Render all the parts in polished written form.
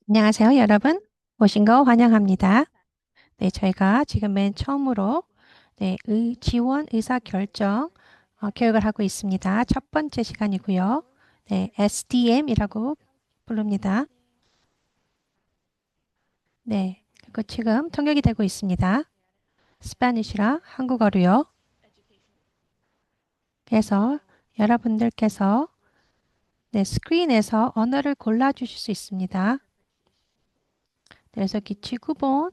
안녕하세요, 여러분. 오신 거 환영합니다. 네, 저희가 지금 맨 처음으로 지원 의사 결정 교육을 하고 있습니다. 첫 번째 시간이고요. 네, SDM이라고 부릅니다. 네, 그리고 지금 통역이 되고 있습니다. 스페니쉬랑 한국어로요. 그래서 여러분들께서 스크린에서 언어를 골라주실 수 있습니다. 그래서 기치구본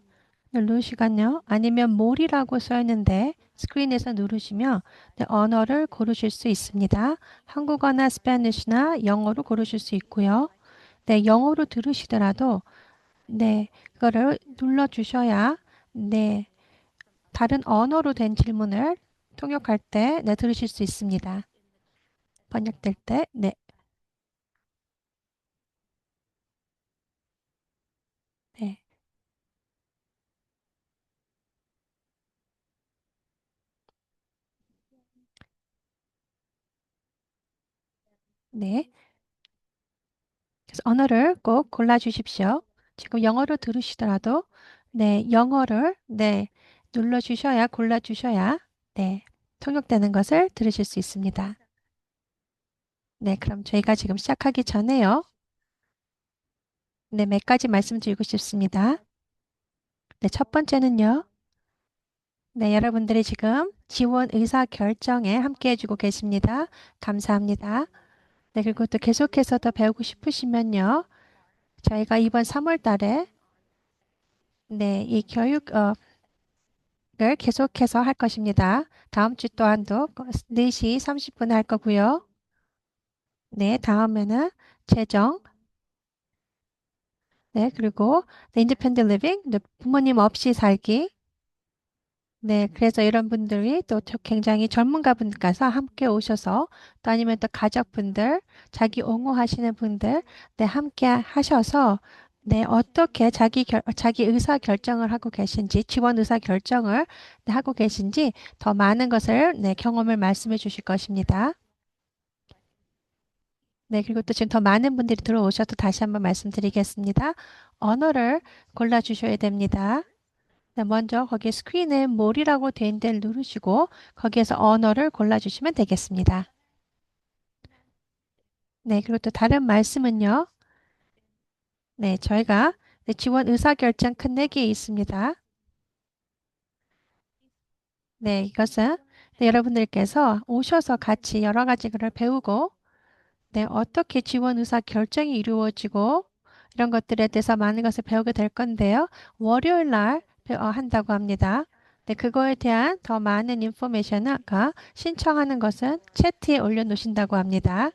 누르시거나 아니면 몰이라고 써 있는데 스크린에서 누르시면 언어를 고르실 수 있습니다. 한국어나 스페니쉬나 영어로 고르실 수 있고요. 네, 영어로 들으시더라도 그거를 눌러 주셔야 다른 언어로 된 질문을 통역할 때 들으실 수 있습니다. 번역될 때 네, 네. 그래서 언어를 꼭 골라 주십시오. 지금 영어로 들으시더라도 영어를 눌러 주셔야 골라 주셔야 통역되는 것을 들으실 수 있습니다. 네, 그럼 저희가 지금 시작하기 전에요. 몇 가지 말씀드리고 싶습니다. 네, 첫 번째는요. 네, 여러분들이 지금 지원 의사 결정에 함께 해주고 계십니다. 감사합니다. 네, 그리고 또 계속해서 더 배우고 싶으시면요. 저희가 이번 3월 달에 이 교육 을 계속해서 할 것입니다. 다음 주 또한도 4시 30분에 할 거고요. 네, 다음에는 재정, 그리고 인디펜던트 리빙, 부모님 없이 살기. 네, 그래서 이런 분들이 또 굉장히 전문가 분께서 함께 오셔서 또 아니면 또 가족분들, 자기 옹호하시는 분들, 함께 하셔서 어떻게 자기 의사 결정을 하고 계신지, 지원 의사 결정을 하고 계신지 더 많은 것을, 경험을 말씀해 주실 것입니다. 네, 그리고 또 지금 더 많은 분들이 들어오셔도 다시 한번 말씀드리겠습니다. 언어를 골라 주셔야 됩니다. 네, 먼저 거기 스크린에 몰이라고 돼 있는 데를 누르시고 거기에서 언어를 골라주시면 되겠습니다. 네, 그리고 또 다른 말씀은요. 네, 저희가 지원 의사결정 끝내기에 있습니다. 네, 이것은 여러분들께서 오셔서 같이 여러 가지 를 배우고 어떻게 지원 의사 결정이 이루어지고 이런 것들에 대해서 많은 것을 배우게 될 건데요. 월요일 날 한다고 합니다. 그거에 대한 더 많은 인포메이션을 신청하는 것은 채트에 올려놓으신다고 합니다.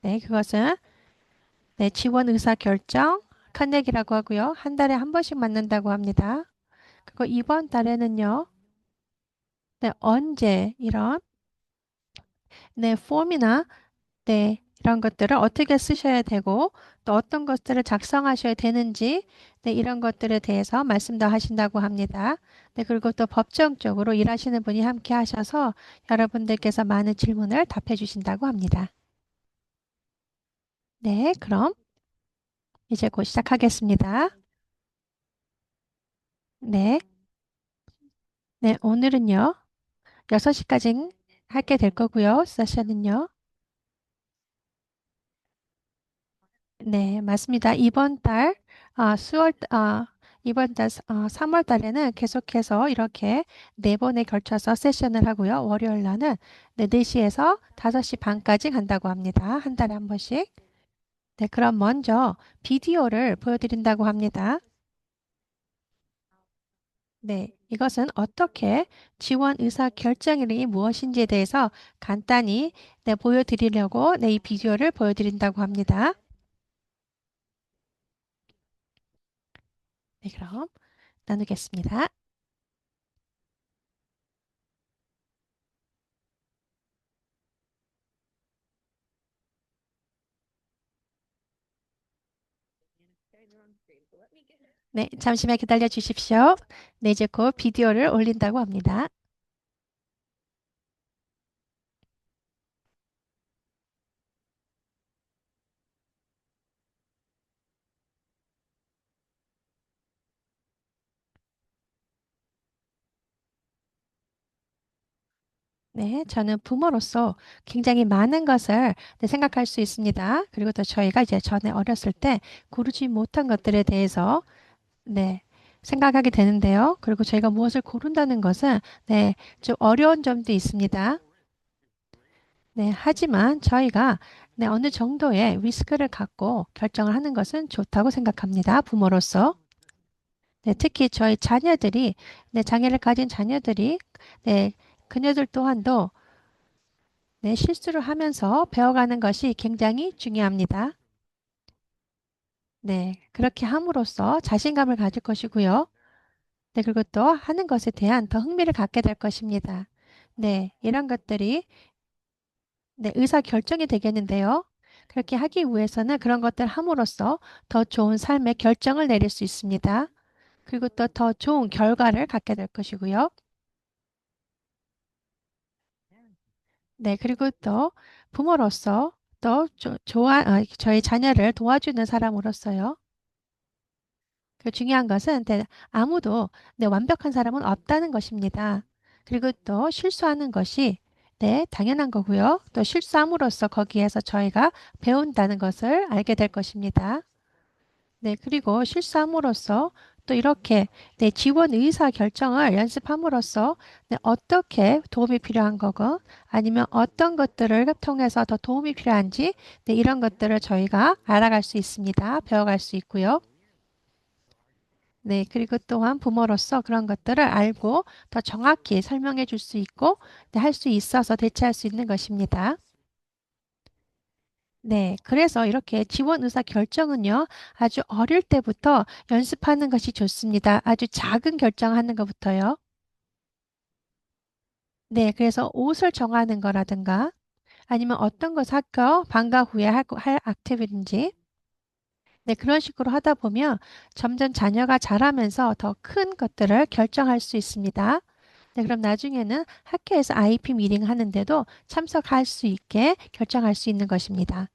그것은 지원 의사 결정 커넥이라고 하고요. 한 달에 한 번씩 맞는다고 합니다. 그리고 이번 달에는요. 언제 이런 폼이나 이런 것들을 어떻게 쓰셔야 되고 또 어떤 것들을 작성하셔야 되는지 이런 것들에 대해서 말씀도 하신다고 합니다. 그리고 또 법정적으로 일하시는 분이 함께 하셔서 여러분들께서 많은 질문을 답해 주신다고 합니다. 네, 그럼 이제 곧 시작하겠습니다. 네, 오늘은요, 6시까지 하게 될 거고요, 세션은요. 네, 맞습니다. 이번 달 3월 달에는 계속해서 이렇게 4번에 걸쳐서 세션을 하고요. 월요일 날은 4시에서 5시 반까지 간다고 합니다. 한 달에 한 번씩. 네, 그럼 먼저 비디오를 보여드린다고 합니다. 네, 이것은 어떻게 지원 의사 결정이 무엇인지에 대해서 간단히 보여드리려고 이 비디오를 보여드린다고 합니다. 네, 그럼 나누겠습니다. 네, 잠시만 기다려 주십시오. 네, 이제 곧 비디오를 올린다고 합니다. 네, 저는 부모로서 굉장히 많은 것을 네, 생각할 수 있습니다. 그리고 또 저희가 이제 전에 어렸을 때 고르지 못한 것들에 대해서 네, 생각하게 되는데요. 그리고 저희가 무엇을 고른다는 것은 네, 좀 어려운 점도 있습니다. 네, 하지만 저희가 네, 어느 정도의 위스크를 갖고 결정을 하는 것은 좋다고 생각합니다. 부모로서. 네, 특히 저희 자녀들이 네, 장애를 가진 자녀들이 네, 그녀들 또한도 네, 실수를 하면서 배워가는 것이 굉장히 중요합니다. 네, 그렇게 함으로써 자신감을 가질 것이고요. 네, 그리고 또 하는 것에 대한 더 흥미를 갖게 될 것입니다. 네, 이런 것들이 네, 의사 결정이 되겠는데요. 그렇게 하기 위해서는 그런 것들 함으로써 더 좋은 삶의 결정을 내릴 수 있습니다. 그리고 또 더 좋은 결과를 갖게 될 것이고요. 네, 그리고 또 부모로서 또 저희 자녀를 도와주는 사람으로서요. 그 중요한 것은 아무도 완벽한 사람은 없다는 것입니다. 그리고 또 실수하는 것이 당연한 거고요. 또 실수함으로써 거기에서 저희가 배운다는 것을 알게 될 것입니다. 네, 그리고 실수함으로써 또 이렇게 지원 의사 결정을 연습함으로써 어떻게 도움이 필요한 거고 아니면 어떤 것들을 통해서 더 도움이 필요한지 이런 것들을 저희가 알아갈 수 있습니다. 배워갈 수 있고요. 네, 그리고 또한 부모로서 그런 것들을 알고 더 정확히 설명해 줄 수 있고 할 수 있어서 대체할 수 있는 것입니다. 네, 그래서 이렇게 지원 의사 결정은요, 아주 어릴 때부터 연습하는 것이 좋습니다. 아주 작은 결정하는 것부터요. 네, 그래서 옷을 정하는 거라든가 아니면 어떤 것을 학교 방과 후에 할 액티비티인지 네, 그런 식으로 하다 보면 점점 자녀가 자라면서 더 큰 것들을 결정할 수 있습니다. 네, 그럼 나중에는 학교에서 IP 미팅 하는데도 참석할 수 있게 결정할 수 있는 것입니다.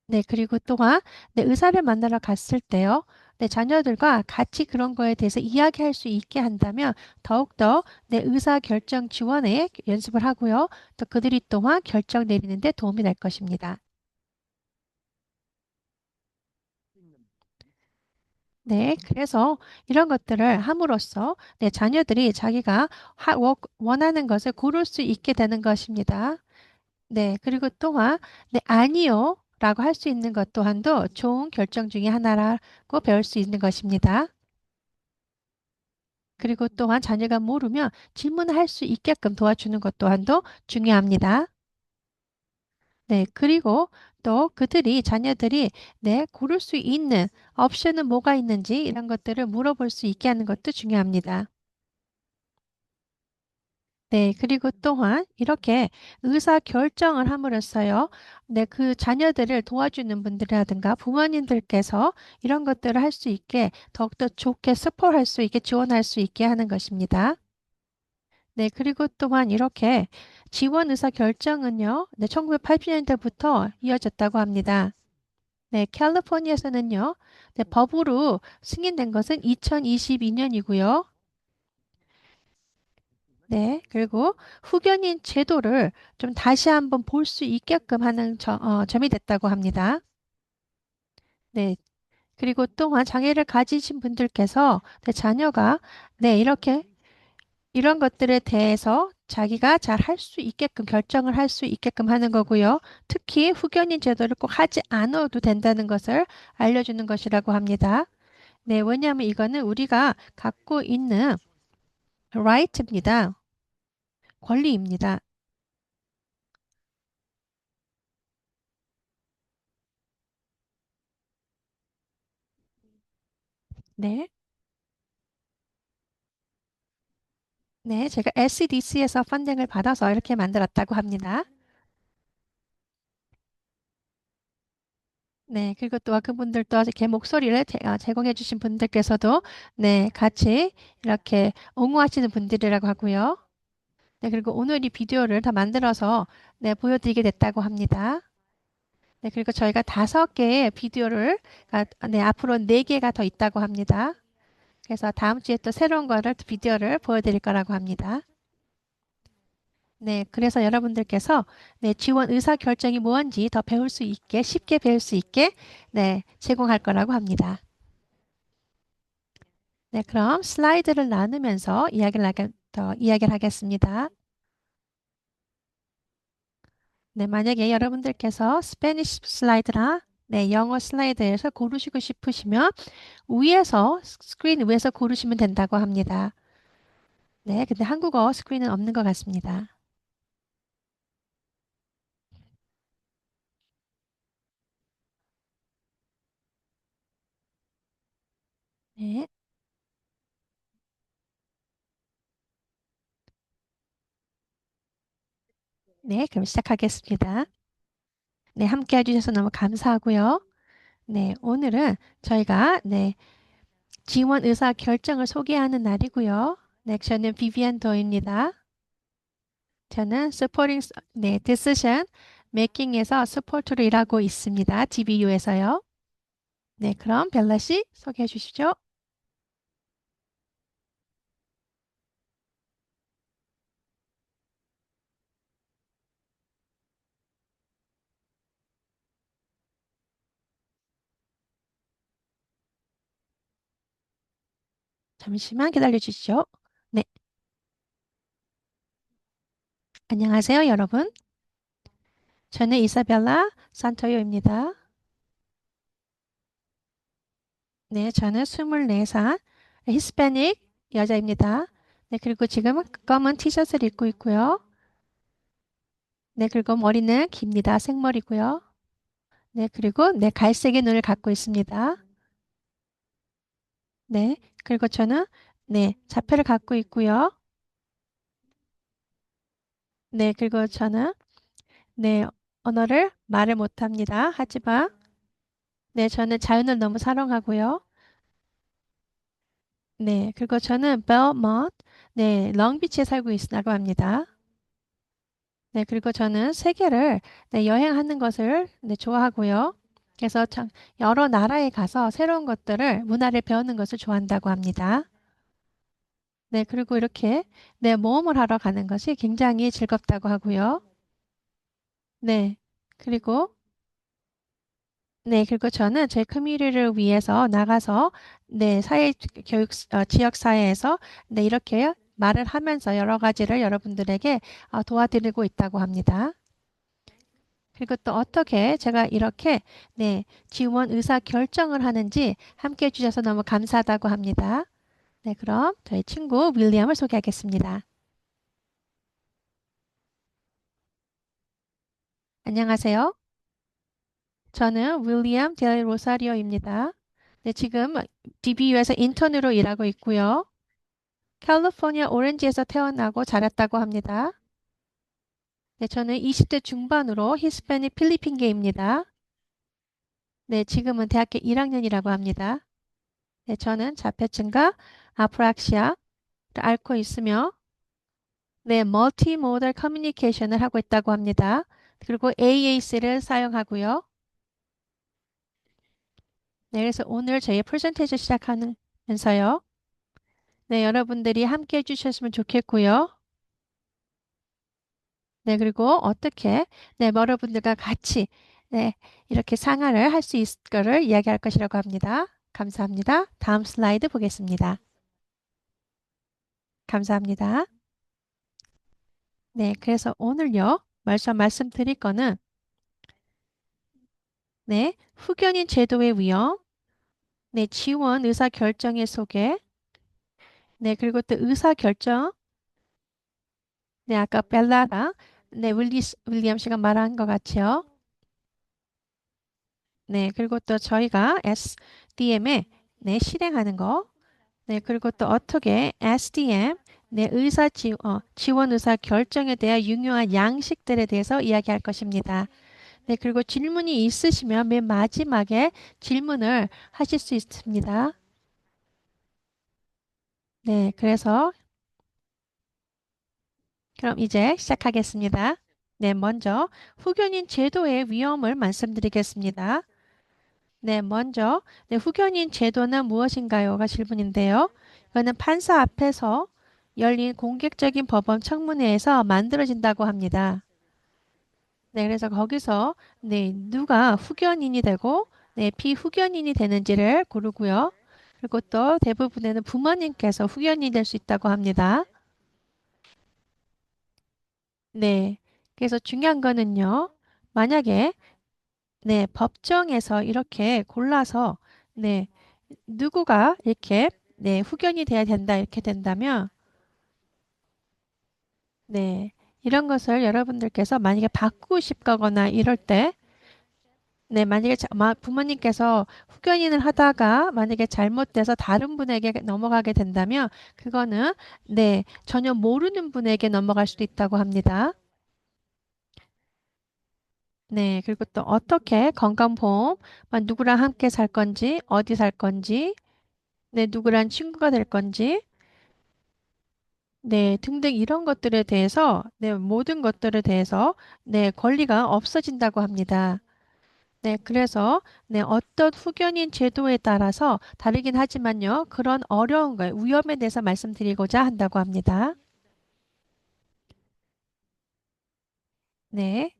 네, 그리고 또한 의사를 만나러 갔을 때요. 네, 자녀들과 같이 그런 거에 대해서 이야기할 수 있게 한다면 더욱더 의사 결정 지원에 연습을 하고요. 또 그들이 또한 결정 내리는 데 도움이 될 것입니다. 네, 그래서 이런 것들을 함으로써 자녀들이 자기가 원하는 것을 고를 수 있게 되는 것입니다. 네, 그리고 또한 아니요 라고 할 수 있는 것 또한도 좋은 결정 중에 하나라고 배울 수 있는 것입니다. 그리고 또한 자녀가 모르면 질문할 수 있게끔 도와주는 것 또한도 중요합니다. 네, 그리고 또 자녀들이 고를 수 있는 옵션은 뭐가 있는지 이런 것들을 물어볼 수 있게 하는 것도 중요합니다. 네, 그리고 또한 이렇게 의사 결정을 함으로써요. 네, 그 자녀들을 도와주는 분들이라든가 부모님들께서 이런 것들을 할 수 있게 더욱더 좋게 서포트할 수 있게 지원할 수 있게 하는 것입니다. 네, 그리고 또한 이렇게 지원 의사 결정은요. 네, 1980년대부터 이어졌다고 합니다. 네, 캘리포니아에서는요. 네, 법으로 승인된 것은 2022년이고요. 네, 그리고 후견인 제도를 좀 다시 한번 볼 수 있게끔 하는 점이 됐다고 합니다. 네, 그리고 또한 장애를 가지신 분들께서 자녀가 이렇게 이런 것들에 대해서 자기가 잘 할 수 있게끔 결정을 할 수 있게끔 하는 거고요. 특히 후견인 제도를 꼭 하지 않아도 된다는 것을 알려주는 것이라고 합니다. 네, 왜냐하면 이거는 우리가 갖고 있는 right입니다. 권리입니다. 네. 네, 제가 SDC에서 펀딩을 받아서 이렇게 만들었다고 합니다. 네, 그리고 또 그분들도 이렇게 목소리를 제공해 주신 분들께서도 같이 이렇게 옹호하시는 분들이라고 하고요. 네, 그리고 오늘 이 비디오를 다 만들어서 보여드리게 됐다고 합니다. 네, 그리고 저희가 5개의 비디오를 앞으로 4개가 더 있다고 합니다. 그래서 다음 주에 또 새로운 거를 비디오를 보여드릴 거라고 합니다. 네, 그래서 여러분들께서 네, 지원 의사 결정이 무언지 더 배울 수 있게 쉽게 배울 수 있게 네, 제공할 거라고 합니다. 네, 그럼 슬라이드를 나누면서 더 이야기를 하겠습니다. 네, 만약에 여러분들께서 스페니쉬 슬라이드나 네, 영어 슬라이드에서 고르시고 싶으시면 위에서 스크린 위에서 고르시면 된다고 합니다. 네, 근데 한국어 스크린은 없는 것 같습니다. 네, 네, 그럼 시작하겠습니다. 네, 함께 해주셔서 너무 감사하고요. 네, 오늘은 저희가 네, 지원 의사 결정을 소개하는 날이고요. 네, 저는 비비안 도입니다. 저는 네, Decision Making에서 스포트로 일하고 있습니다. DBU에서요. 네, 그럼 벨라 씨 소개해 주시죠. 잠시만 기다려 주시죠. 네, 안녕하세요, 여러분. 저는 이사벨라 산토요입니다. 네, 저는 24살 히스패닉 여자입니다. 네, 그리고 지금은 검은 티셔츠를 입고 있고요. 네, 그리고 머리는 깁니다. 생머리고요. 네, 그리고 네, 갈색의 눈을 갖고 있습니다. 네, 그리고 저는 네, 자폐를 갖고 있고요. 네, 그리고 저는 네, 언어를 말을 못합니다. 하지만 네, 저는 자연을 너무 사랑하고요. 네, 그리고 저는 벨먼트, 네, 롱비치에 살고 있다고 합니다. 네, 그리고 저는 세계를 네, 여행하는 것을 네, 좋아하고요. 그래서 참 여러 나라에 가서 새로운 것들을 문화를 배우는 것을 좋아한다고 합니다. 네, 그리고 이렇게 네, 모험을 하러 가는 것이 굉장히 즐겁다고 하고요. 네, 그리고 네, 그리고 저는 제 커뮤니티를 위해서 나가서 네, 지역 사회에서 네, 이렇게 말을 하면서 여러 가지를 여러분들에게 도와드리고 있다고 합니다. 그리고 또 어떻게 제가 이렇게 네, 지원 의사 결정을 하는지 함께 해주셔서 너무 감사하다고 합니다. 네, 그럼 저희 친구 윌리엄을 소개하겠습니다. 안녕하세요. 저는 윌리엄 델 로사리오입니다. 네, 지금 DBU에서 인턴으로 일하고 있고요. 캘리포니아 오렌지에서 태어나고 자랐다고 합니다. 네, 저는 20대 중반으로 히스패닉 필리핀계입니다. 네, 지금은 대학교 1학년이라고 합니다. 네, 저는 자폐증과 아프락시아를 앓고 있으며 네, 멀티모달 커뮤니케이션을 하고 있다고 합니다. 그리고 AAC를 사용하고요. 네, 그래서 오늘 저희 프레젠테이션 시작하면서요. 네, 여러분들이 함께 해주셨으면 좋겠고요. 네, 그리고 어떻게 네, 여러분들과 같이 네, 이렇게 상하를 할 수 있을 거를 이야기할 것이라고 합니다. 감사합니다. 다음 슬라이드 보겠습니다. 감사합니다. 네, 그래서 오늘요, 말씀드릴 거는 네, 후견인 제도의 위험, 네, 지원 의사 결정의 소개, 네, 그리고 또 의사 결정, 네, 아까 벨라랑 네, 윌리엄 씨가 말한 것 같이요. 네, 그리고 또 저희가 SDM에 네, 실행하는 거, 네, 그리고 또 어떻게 SDM, 네, 지원 의사 결정에 대한 유용한 양식들에 대해서 이야기할 것입니다. 네, 그리고 질문이 있으시면 맨 마지막에 질문을 하실 수 있습니다. 네, 그럼 이제 시작하겠습니다. 네, 먼저 후견인 제도의 위험을 말씀드리겠습니다. 네, 먼저 후견인 제도는 무엇인가요?가 질문인데요. 이거는 판사 앞에서 열린 공개적인 법원 청문회에서 만들어진다고 합니다. 네, 그래서 거기서 누가 후견인이 되고 피후견인이 되는지를 고르고요. 그리고 또 대부분에는 부모님께서 후견인이 될 수 있다고 합니다. 네, 그래서 중요한 거는요. 만약에 법정에서 이렇게 골라서 네, 누구가 이렇게 후견이 돼야 된다 이렇게 된다면 이런 것을 여러분들께서 만약에 바꾸고 싶거나 이럴 때 만약에 부모님께서 후견인을 하다가 만약에 잘못돼서 다른 분에게 넘어가게 된다면 그거는 전혀 모르는 분에게 넘어갈 수도 있다고 합니다. 네, 그리고 또 어떻게 건강보험, 누구랑 함께 살 건지, 어디 살 건지, 누구랑 친구가 될 건지, 등등 이런 것들에 대해서, 모든 것들에 대해서, 권리가 없어진다고 합니다. 그래서, 어떤 후견인 제도에 따라서 다르긴 하지만요, 그런 어려운 거, 위험에 대해서 말씀드리고자 한다고 합니다. 네,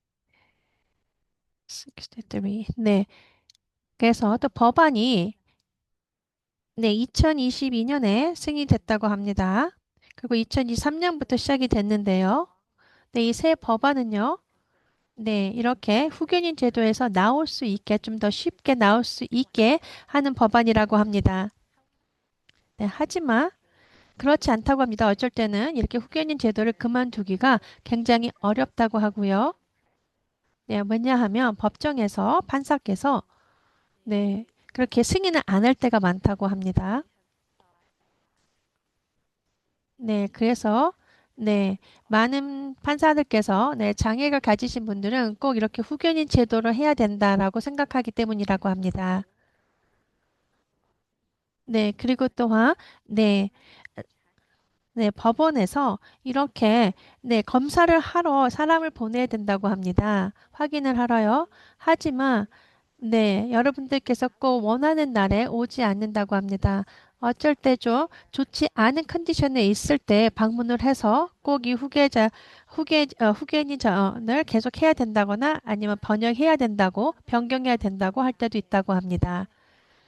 63. 네, 그래서 또 법안이 2022년에 승인됐다고 합니다. 그리고 2023년부터 시작이 됐는데요. 이 새 법안은요. 이렇게 후견인 제도에서 나올 수 있게 좀 더 쉽게 나올 수 있게 하는 법안이라고 합니다. 하지만 그렇지 않다고 합니다. 어쩔 때는 이렇게 후견인 제도를 그만두기가 굉장히 어렵다고 하고요. 왜냐하면 법정에서 판사께서 그렇게 승인을 안 할 때가 많다고 합니다. 그래서 많은 판사들께서 장애를 가지신 분들은 꼭 이렇게 후견인 제도를 해야 된다라고 생각하기 때문이라고 합니다. 그리고 또한 네, 법원에서 이렇게 검사를 하러 사람을 보내야 된다고 합니다. 확인을 하러요. 하지만 여러분들께서 꼭 원하는 날에 오지 않는다고 합니다. 어쩔 때 좀 좋지 않은 컨디션에 있을 때 방문을 해서 꼭 이 후견인을 계속 해야 된다거나 아니면 번역해야 된다고, 변경해야 된다고 할 때도 있다고 합니다.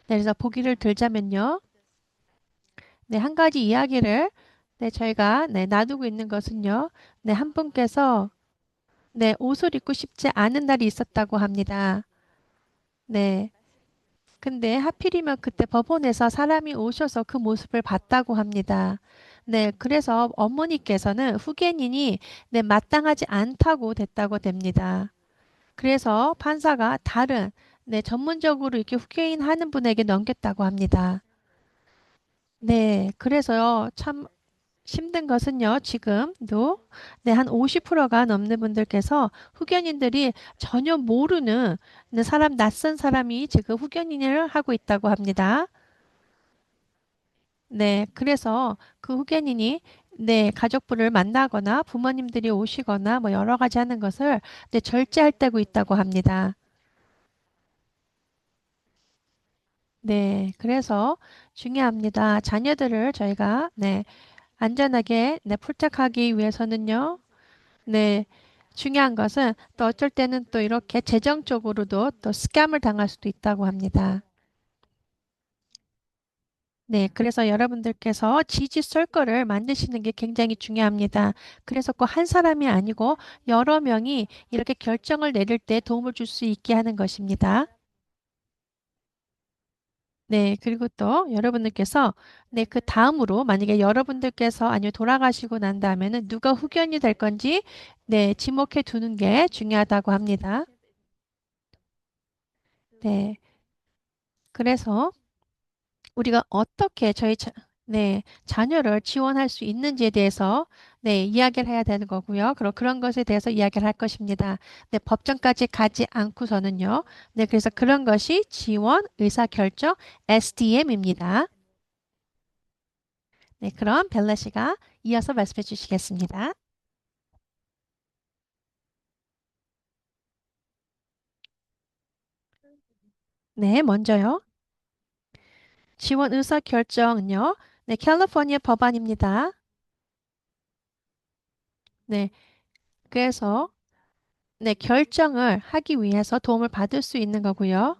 그래서 보기를 들자면요. 한 가지 이야기를 저희가 놔두고 있는 것은요. 한 분께서 옷을 입고 싶지 않은 날이 있었다고 합니다. 네. 근데 하필이면 그때 법원에서 사람이 오셔서 그 모습을 봤다고 합니다. 그래서 어머니께서는 후견인이 마땅하지 않다고 됐다고 됩니다. 그래서 판사가 다른 전문적으로 이렇게 후견인 하는 분에게 넘겼다고 합니다. 그래서요, 참 힘든 것은요, 지금도 한 50%가 넘는 분들께서 후견인들이 전혀 모르는 사람, 낯선 사람이 지금 후견인을 하고 있다고 합니다. 그래서 그 후견인이 가족부를 만나거나 부모님들이 오시거나 뭐 여러 가지 하는 것을 절제할 때고 있다고 합니다. 그래서 중요합니다. 자녀들을 저희가 안전하게 풀착하기 위해서는요. 네. 중요한 것은 또 어쩔 때는 또 이렇게 재정적으로도 또 스캠을 당할 수도 있다고 합니다. 그래서 여러분들께서 지지 썰거를 만드시는 게 굉장히 중요합니다. 그래서 꼭 한 사람이 아니고 여러 명이 이렇게 결정을 내릴 때 도움을 줄 수 있게 하는 것입니다. 그리고 또 여러분들께서 그 다음으로 만약에 여러분들께서 아니면 돌아가시고 난 다음에는 누가 후견이 될 건지 지목해 두는 게 중요하다고 합니다. 네. 그래서 우리가 어떻게 자녀를 지원할 수 있는지에 대해서 이야기를 해야 되는 거고요. 그럼 그런 것에 대해서 이야기를 할 것입니다. 법정까지 가지 않고서는요. 그래서 그런 것이 지원, 의사결정, SDM입니다. 그럼 벨라 씨가 이어서 말씀해 주시겠습니다. 네, 먼저요. 지원 의사 결정은요. 네, 캘리포니아 법안입니다. 네, 그래서 네, 결정을 하기 위해서 도움을 받을 수 있는 거고요.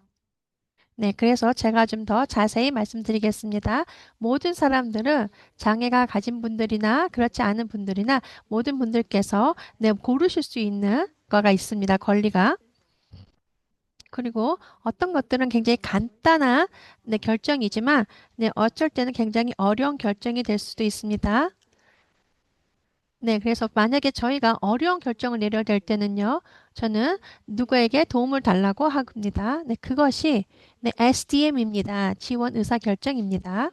네, 그래서 제가 좀 더 자세히 말씀드리겠습니다. 모든 사람들은 장애가 가진 분들이나 그렇지 않은 분들이나 모든 분들께서 네, 고르실 수 있는 거가 있습니다. 권리가. 그리고 어떤 것들은 굉장히 간단한 네, 결정이지만 네, 어쩔 때는 굉장히 어려운 결정이 될 수도 있습니다. 네, 그래서 만약에 저희가 어려운 결정을 내려야 될 때는요, 저는 누구에게 도움을 달라고 합니다. 네, 그것이 네, SDM입니다. 지원 의사 결정입니다.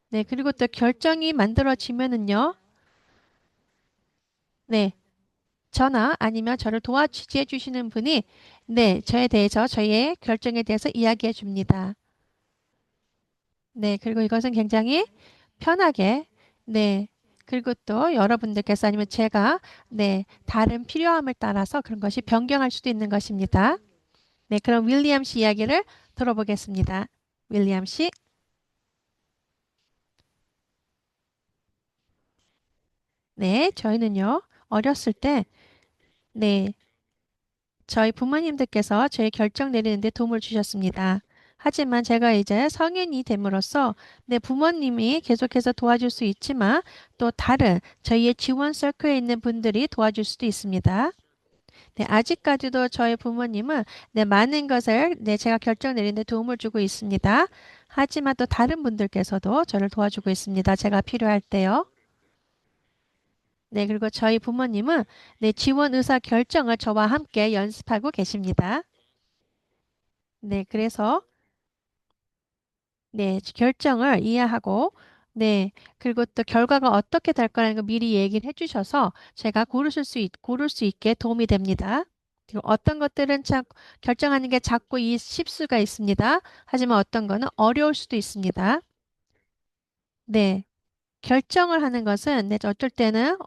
네, 그리고 또 결정이 만들어지면은요, 네, 저나 아니면 저를 도와주시해 주시는 분이 네, 저에 대해서 저희의 결정에 대해서 이야기해 줍니다. 네, 그리고 이것은 굉장히 편하게, 네, 그리고 또 여러분들께서 아니면 제가, 네, 다른 필요함을 따라서 그런 것이 변경할 수도 있는 것입니다. 네, 그럼 윌리엄 씨 이야기를 들어보겠습니다. 윌리엄 씨, 네, 저희는요, 어렸을 때, 네, 저희 부모님들께서 저희 결정 내리는데 도움을 주셨습니다. 하지만 제가 이제 성인이 됨으로써 내 부모님이 계속해서 도와줄 수 있지만 또 다른 저희의 지원 서클에 있는 분들이 도와줄 수도 있습니다. 네, 아직까지도 저희 부모님은 네, 많은 것을 네, 제가 결정 내리는데 도움을 주고 있습니다. 하지만 또 다른 분들께서도 저를 도와주고 있습니다. 제가 필요할 때요. 네, 그리고 저희 부모님은 네, 지원 의사 결정을 저와 함께 연습하고 계십니다. 네, 그래서 네, 결정을 이해하고 네, 그리고 또 결과가 어떻게 될 거라는 거 미리 얘기를 해주셔서 제가 고를 수 있게 도움이 됩니다. 그리고 어떤 것들은 참 결정하는 게 작고 쉽수가 있습니다. 하지만 어떤 거는 어려울 수도 있습니다. 네, 결정을 하는 것은 네, 어쩔 때는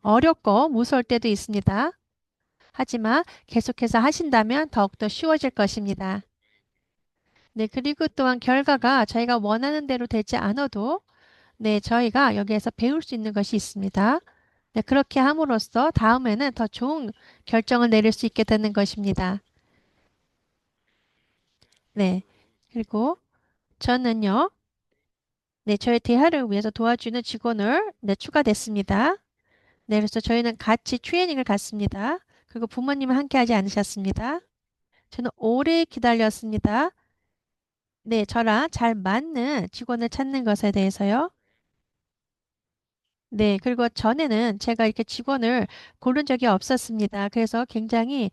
어렵고 무서울 때도 있습니다. 하지만 계속해서 하신다면 더욱더 쉬워질 것입니다. 네, 그리고 또한 결과가 저희가 원하는 대로 되지 않아도 네, 저희가 여기에서 배울 수 있는 것이 있습니다. 네, 그렇게 함으로써 다음에는 더 좋은 결정을 내릴 수 있게 되는 것입니다. 네, 그리고 저는요, 네, 저희 대화를 위해서 도와주는 직원을 네, 추가됐습니다. 네, 그래서 저희는 같이 트레이닝을 갔습니다. 그리고 부모님은 함께 하지 않으셨습니다. 저는 오래 기다렸습니다. 네, 저랑 잘 맞는 직원을 찾는 것에 대해서요. 네, 그리고 전에는 제가 이렇게 직원을 고른 적이 없었습니다. 그래서 굉장히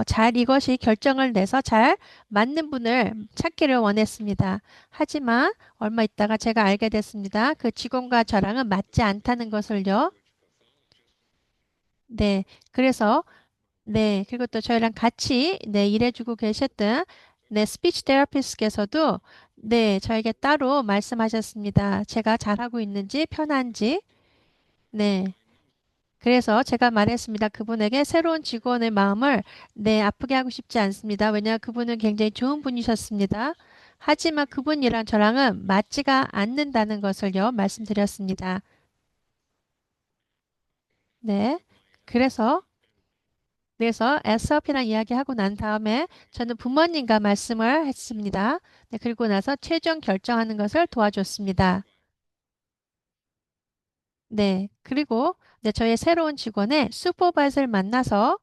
잘 이것이 결정을 내서 잘 맞는 분을 찾기를 원했습니다. 하지만 얼마 있다가 제가 알게 됐습니다. 그 직원과 저랑은 맞지 않다는 것을요. 네, 그래서 네, 그리고 또 저희랑 같이 네, 일해주고 계셨던 네, 스피치 테라피스트께서도 네, 저에게 따로 말씀하셨습니다. 제가 잘하고 있는지 편한지. 네. 그래서 제가 말했습니다. 그분에게 새로운 직원의 마음을 네, 아프게 하고 싶지 않습니다. 왜냐 그분은 굉장히 좋은 분이셨습니다. 하지만 그분이랑 저랑은 맞지가 않는다는 것을요, 말씀드렸습니다. 네. 그래서 SRP랑 이야기하고 난 다음에 저는 부모님과 말씀을 했습니다. 네, 그리고 나서 최종 결정하는 것을 도와줬습니다. 네. 그리고 네, 저의 새로운 직원의 슈퍼바이저를 만나서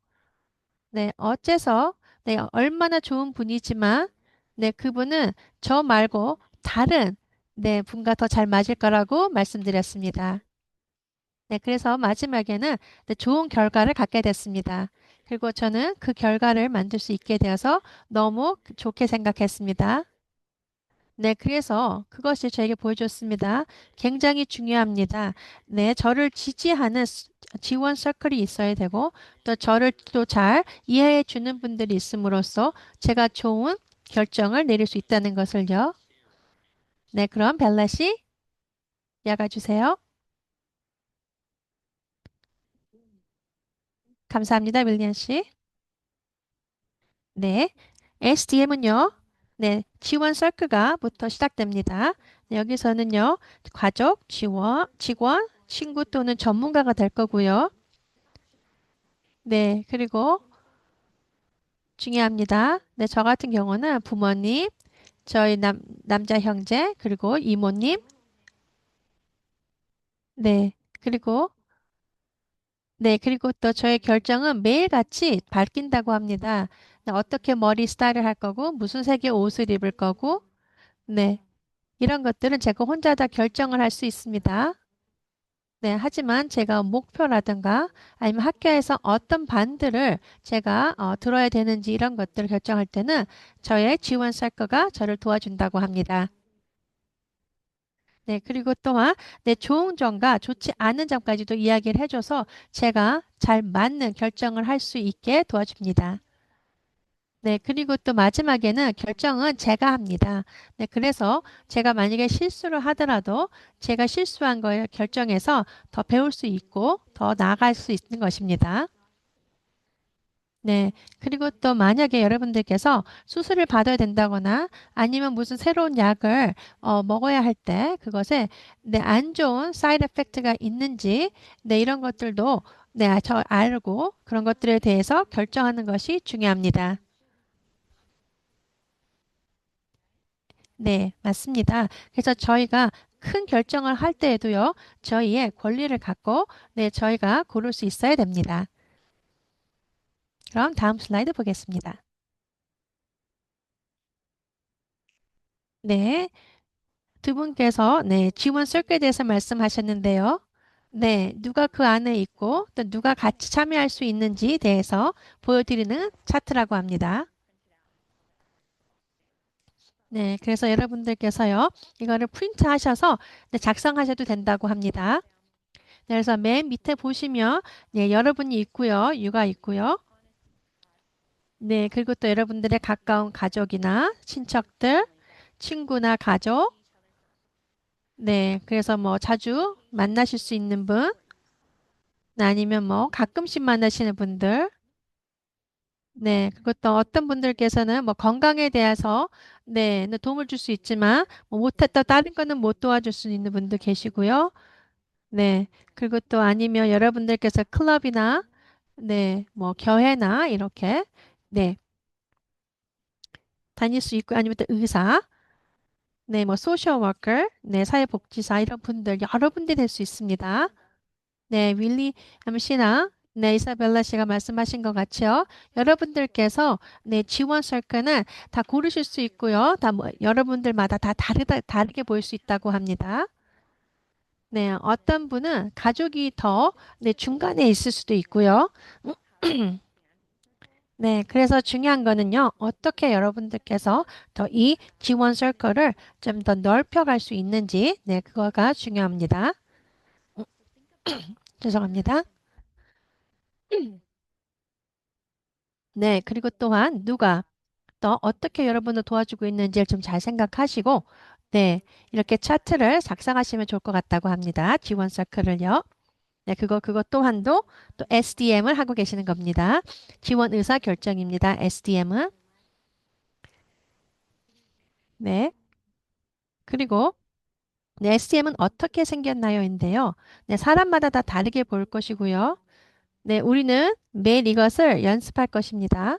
네, 어째서 네, 얼마나 좋은 분이지만 네, 그분은 저 말고 다른 네, 분과 더 잘 맞을 거라고 말씀드렸습니다. 네, 그래서 마지막에는 네, 좋은 결과를 갖게 됐습니다. 그리고 저는 그 결과를 만들 수 있게 되어서 너무 좋게 생각했습니다. 네, 그래서 그것이 저에게 보여줬습니다. 굉장히 중요합니다. 네, 저를 지지하는 지원 서클이 있어야 되고, 또 저를 또 잘 이해해 주는 분들이 있음으로써 제가 좋은 결정을 내릴 수 있다는 것을요. 네, 그럼 벨라 씨, 이어가 주세요. 감사합니다, 윌리엄 씨. 네. SDM은요, 네, 지원 서클가부터 시작됩니다. 네, 여기서는요, 가족, 직원, 친구 또는 전문가가 될 거고요. 네, 그리고 중요합니다. 네, 저 같은 경우는 부모님, 저희 남자 형제, 그리고 이모님, 네, 그리고 그리고 또 저의 결정은 매일같이 바뀐다고 합니다. 네, 어떻게 머리 스타일을 할 거고, 무슨 색의 옷을 입을 거고, 네, 이런 것들은 제가 혼자 다 결정을 할 수 있습니다. 네, 하지만 제가 목표라든가 아니면 학교에서 어떤 반들을 제가 들어야 되는지 이런 것들을 결정할 때는 저의 지원 셀커가 저를 도와준다고 합니다. 네, 그리고 또한 내 좋은 점과 좋지 않은 점까지도 이야기를 해줘서 제가 잘 맞는 결정을 할 수 있게 도와줍니다. 네, 그리고 또 마지막에는 결정은 제가 합니다. 네, 그래서 제가 만약에 실수를 하더라도 제가 실수한 거에 결정해서 더 배울 수 있고 더 나아갈 수 있는 것입니다. 네, 그리고 또 만약에 여러분들께서 수술을 받아야 된다거나 아니면 무슨 새로운 약을 먹어야 할 때 그것에 안 좋은 사이드 에펙트가 있는지 이런 것들도 저 알고 그런 것들에 대해서 결정하는 것이 중요합니다. 네, 맞습니다. 그래서 저희가 큰 결정을 할 때에도요, 저희의 권리를 갖고, 저희가 고를 수 있어야 됩니다. 그럼 다음 슬라이드 보겠습니다. 네, 두 분께서, 지원 설계에 대해서 말씀하셨는데요. 네, 누가 그 안에 있고, 또 누가 같이 참여할 수 있는지에 대해서 보여드리는 차트라고 합니다. 네, 그래서 여러분들께서요, 이거를 프린트 하셔서 작성하셔도 된다고 합니다. 네, 그래서 맨 밑에 보시면 여러분이 있고요. 유가 있고요. 네, 그리고 또 여러분들의 가까운 가족이나 친척들, 친구나 가족. 네, 그래서 뭐 자주 만나실 수 있는 분, 아니면 뭐 가끔씩 만나시는 분들. 네, 그것도 어떤 분들께서는 뭐 건강에 대해서 도움을 줄 수 있지만 뭐 못했다 다른 거는 못 도와줄 수 있는 분도 계시고요. 네, 그리고 또 아니면 여러분들께서 클럽이나 뭐 교회나 이렇게 네, 다닐 수 있고 아니면 또 의사, 뭐 소셜 워커, 사회복지사 이런 분들 여러 분들이 될 수 있습니다. 네, 윌리엄 씨나 이사벨라 씨가 말씀하신 것 같이요. 여러분들께서 지원 설계는 다 고르실 수 있고요. 다 뭐, 여러분들마다 다 다르게 보일 수 있다고 합니다. 네, 어떤 분은 가족이 더 중간에 있을 수도 있고요. 네, 그래서 중요한 거는요, 어떻게 여러분들께서 더 이 지원 서클을 좀 더 넓혀갈 수 있는지, 그거가 중요합니다. 죄송합니다. 네, 그리고 또한 누가 또 어떻게 여러분을 도와주고 있는지를 좀 잘 생각하시고, 이렇게 차트를 작성하시면 좋을 것 같다고 합니다. 지원 서클을요. 네, 그것 또한도 또 SDM을 하고 계시는 겁니다. 지원 의사 결정입니다. SDM은. 네. 그리고 SDM은 어떻게 생겼나요?인데요. 사람마다 다 다르게 볼 것이고요. 우리는 매일 이것을 연습할 것입니다.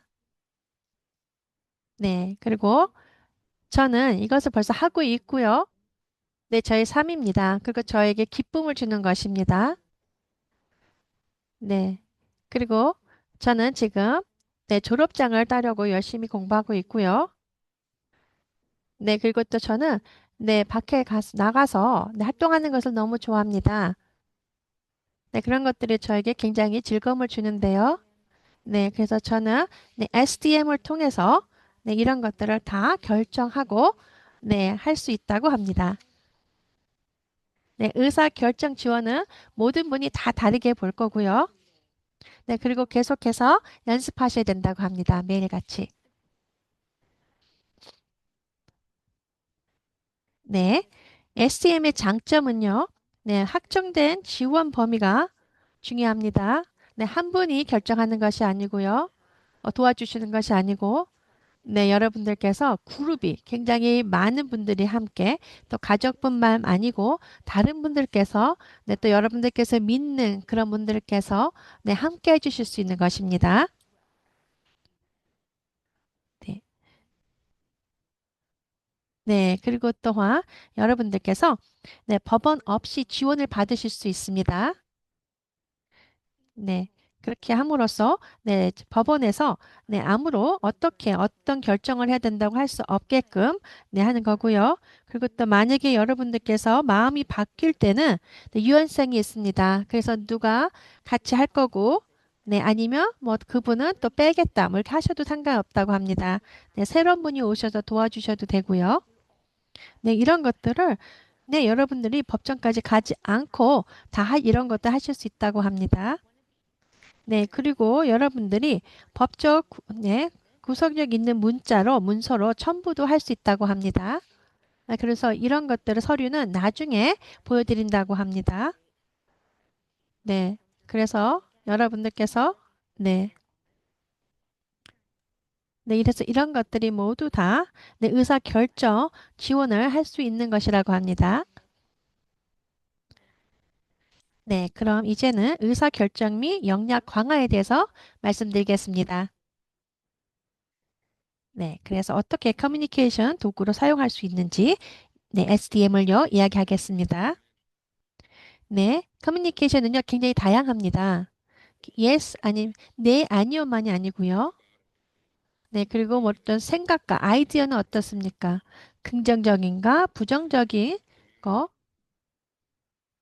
네, 그리고 저는 이것을 벌써 하고 있고요. 저의 삶입니다. 그리고 저에게 기쁨을 주는 것입니다. 네, 그리고 저는 지금 졸업장을 따려고 열심히 공부하고 있고요. 그리고 또 저는 밖에 나가서 활동하는 것을 너무 좋아합니다. 네, 그런 것들이 저에게 굉장히 즐거움을 주는데요. 네, 그래서 저는 SDM을 통해서 이런 것들을 다 결정하고 할 수 있다고 합니다. 의사 결정 지원은 모든 분이 다 다르게 볼 거고요. 그리고 계속해서 연습하셔야 된다고 합니다. 매일같이. 네, SDM의 장점은요. 확정된 지원 범위가 중요합니다. 한 분이 결정하는 것이 아니고요. 도와주시는 것이 아니고 네, 여러분들께서 그룹이 굉장히 많은 분들이 함께 또 가족뿐만 아니고 다른 분들께서 네, 또 여러분들께서 믿는 그런 분들께서 네, 함께 해주실 수 있는 것입니다. 네, 네, 그리고 또한 여러분들께서 네, 법원 없이 지원을 받으실 수 있습니다. 네. 그렇게 함으로써 네, 법원에서 네, 아무로 어떻게 어떤 결정을 해야 된다고 할 수 없게끔 네, 하는 거고요. 그리고 또 만약에 여러분들께서 마음이 바뀔 때는 네, 유연성이 있습니다. 그래서 누가 같이 할 거고 네, 아니면 뭐 그분은 또 빼겠다. 뭐 이렇게 하셔도 상관없다고 합니다. 네, 새로운 분이 오셔서 도와주셔도 되고요. 네, 이런 것들을 네, 여러분들이 법정까지 가지 않고 이런 것도 하실 수 있다고 합니다. 네, 그리고 여러분들이 네, 구속력 있는 문서로 첨부도 할 수 있다고 합니다. 아, 그래서 이런 것들을 서류는 나중에 보여드린다고 합니다. 네, 그래서 여러분들께서 네, 네, 이래서 이런 것들이 모두 다 네, 의사 결정 지원을 할 수 있는 것이라고 합니다. 네, 그럼 이제는 의사 결정 및 역량 강화에 대해서 말씀드리겠습니다. 네, 그래서 어떻게 커뮤니케이션 도구로 사용할 수 있는지 네, SDM을요, 이야기하겠습니다. 네, 커뮤니케이션은요, 굉장히 다양합니다. yes, 아니, 네, 아니요만이 아니고요. 네, 그리고 뭐 어떤 생각과 아이디어는 어떻습니까? 긍정적인가, 부정적인 거.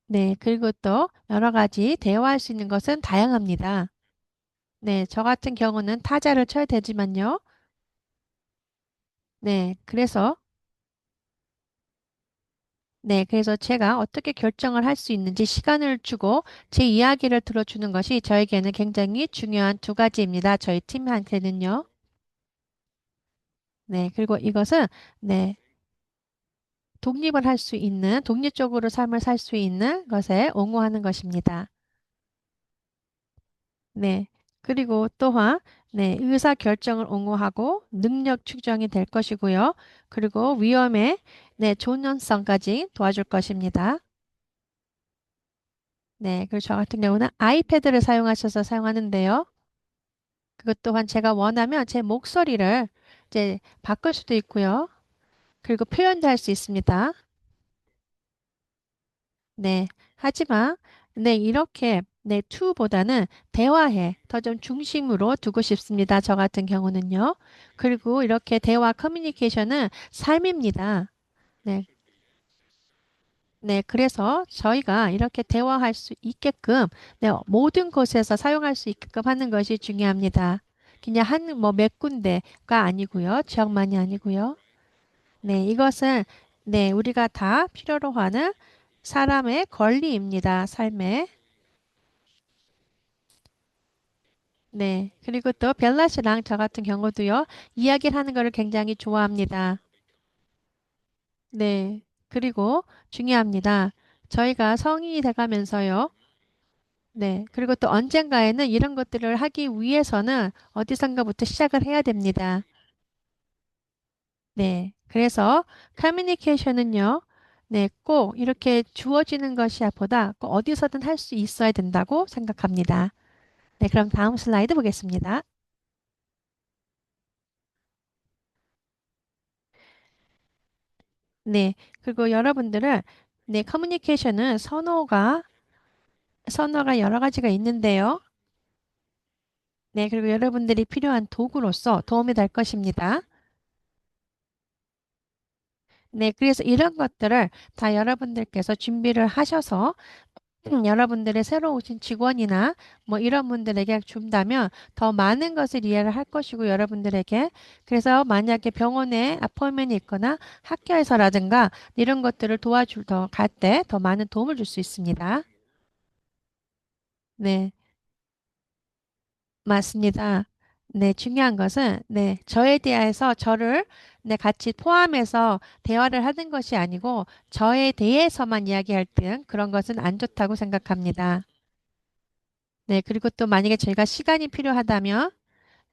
네, 그리고 또 여러 가지 대화할 수 있는 것은 다양합니다. 네, 저 같은 경우는 타자를 쳐야 되지만요. 네, 그래서 제가 어떻게 결정을 할 수 있는지 시간을 주고 제 이야기를 들어주는 것이 저에게는 굉장히 중요한 두 가지입니다. 저희 팀한테는요. 네, 그리고 이것은 네, 독립을 할 수 있는, 독립적으로 삶을 살 수 있는 것에 옹호하는 것입니다. 네, 그리고 또한 네, 의사 결정을 옹호하고 능력 측정이 될 것이고요. 그리고 위험에 네, 존엄성까지 도와줄 것입니다. 네, 그리고 저 같은 경우는 아이패드를 사용하셔서 사용하는데요. 그것 또한 제가 원하면 제 목소리를 이제 바꿀 수도 있고요. 그리고 표현도 할 수 있습니다. 네. 하지만 네, 이렇게 네, to보다는 대화에 더 좀 중심으로 두고 싶습니다. 저 같은 경우는요. 그리고 이렇게 대화 커뮤니케이션은 삶입니다. 네. 네, 그래서 저희가 이렇게 대화할 수 있게끔 네, 모든 곳에서 사용할 수 있게끔 하는 것이 중요합니다. 그냥 뭐 몇 군데가 아니고요. 지역만이 아니고요. 네, 이것은 네, 우리가 다 필요로 하는 사람의 권리입니다. 삶에. 네, 그리고 또 벨라 씨랑 저 같은 경우도요. 이야기를 하는 거를 굉장히 좋아합니다. 네, 그리고 중요합니다. 저희가 성인이 돼가면서요. 네. 그리고 또 언젠가에는 이런 것들을 하기 위해서는 어디선가부터 시작을 해야 됩니다. 네. 그래서 커뮤니케이션은요. 네. 꼭 이렇게 주어지는 것이 보다 꼭 어디서든 할 수 있어야 된다고 생각합니다. 네. 그럼 다음 슬라이드 보겠습니다. 네. 그리고 여러분들은 네. 커뮤니케이션은 선호가 여러 가지가 있는데요. 네. 그리고 여러분들이 필요한 도구로서 도움이 될 것입니다. 네, 그래서 이런 것들을 다 여러분들께서 준비를 하셔서 여러분들의 새로 오신 직원이나 뭐 이런 분들에게 준다면 더 많은 것을 이해를 할 것이고 여러분들에게 그래서 만약에 병원에 아포인트ment이 있거나 학교에서라든가 이런 것들을 도와줄 더 갈 때 더 많은 도움을 줄 수 있습니다. 네, 맞습니다. 네, 중요한 것은 네, 저에 대해서 저를 네, 같이 포함해서 대화를 하는 것이 아니고 저에 대해서만 이야기할 때 그런 것은 안 좋다고 생각합니다. 네, 그리고 또 만약에 저희가 시간이 필요하다면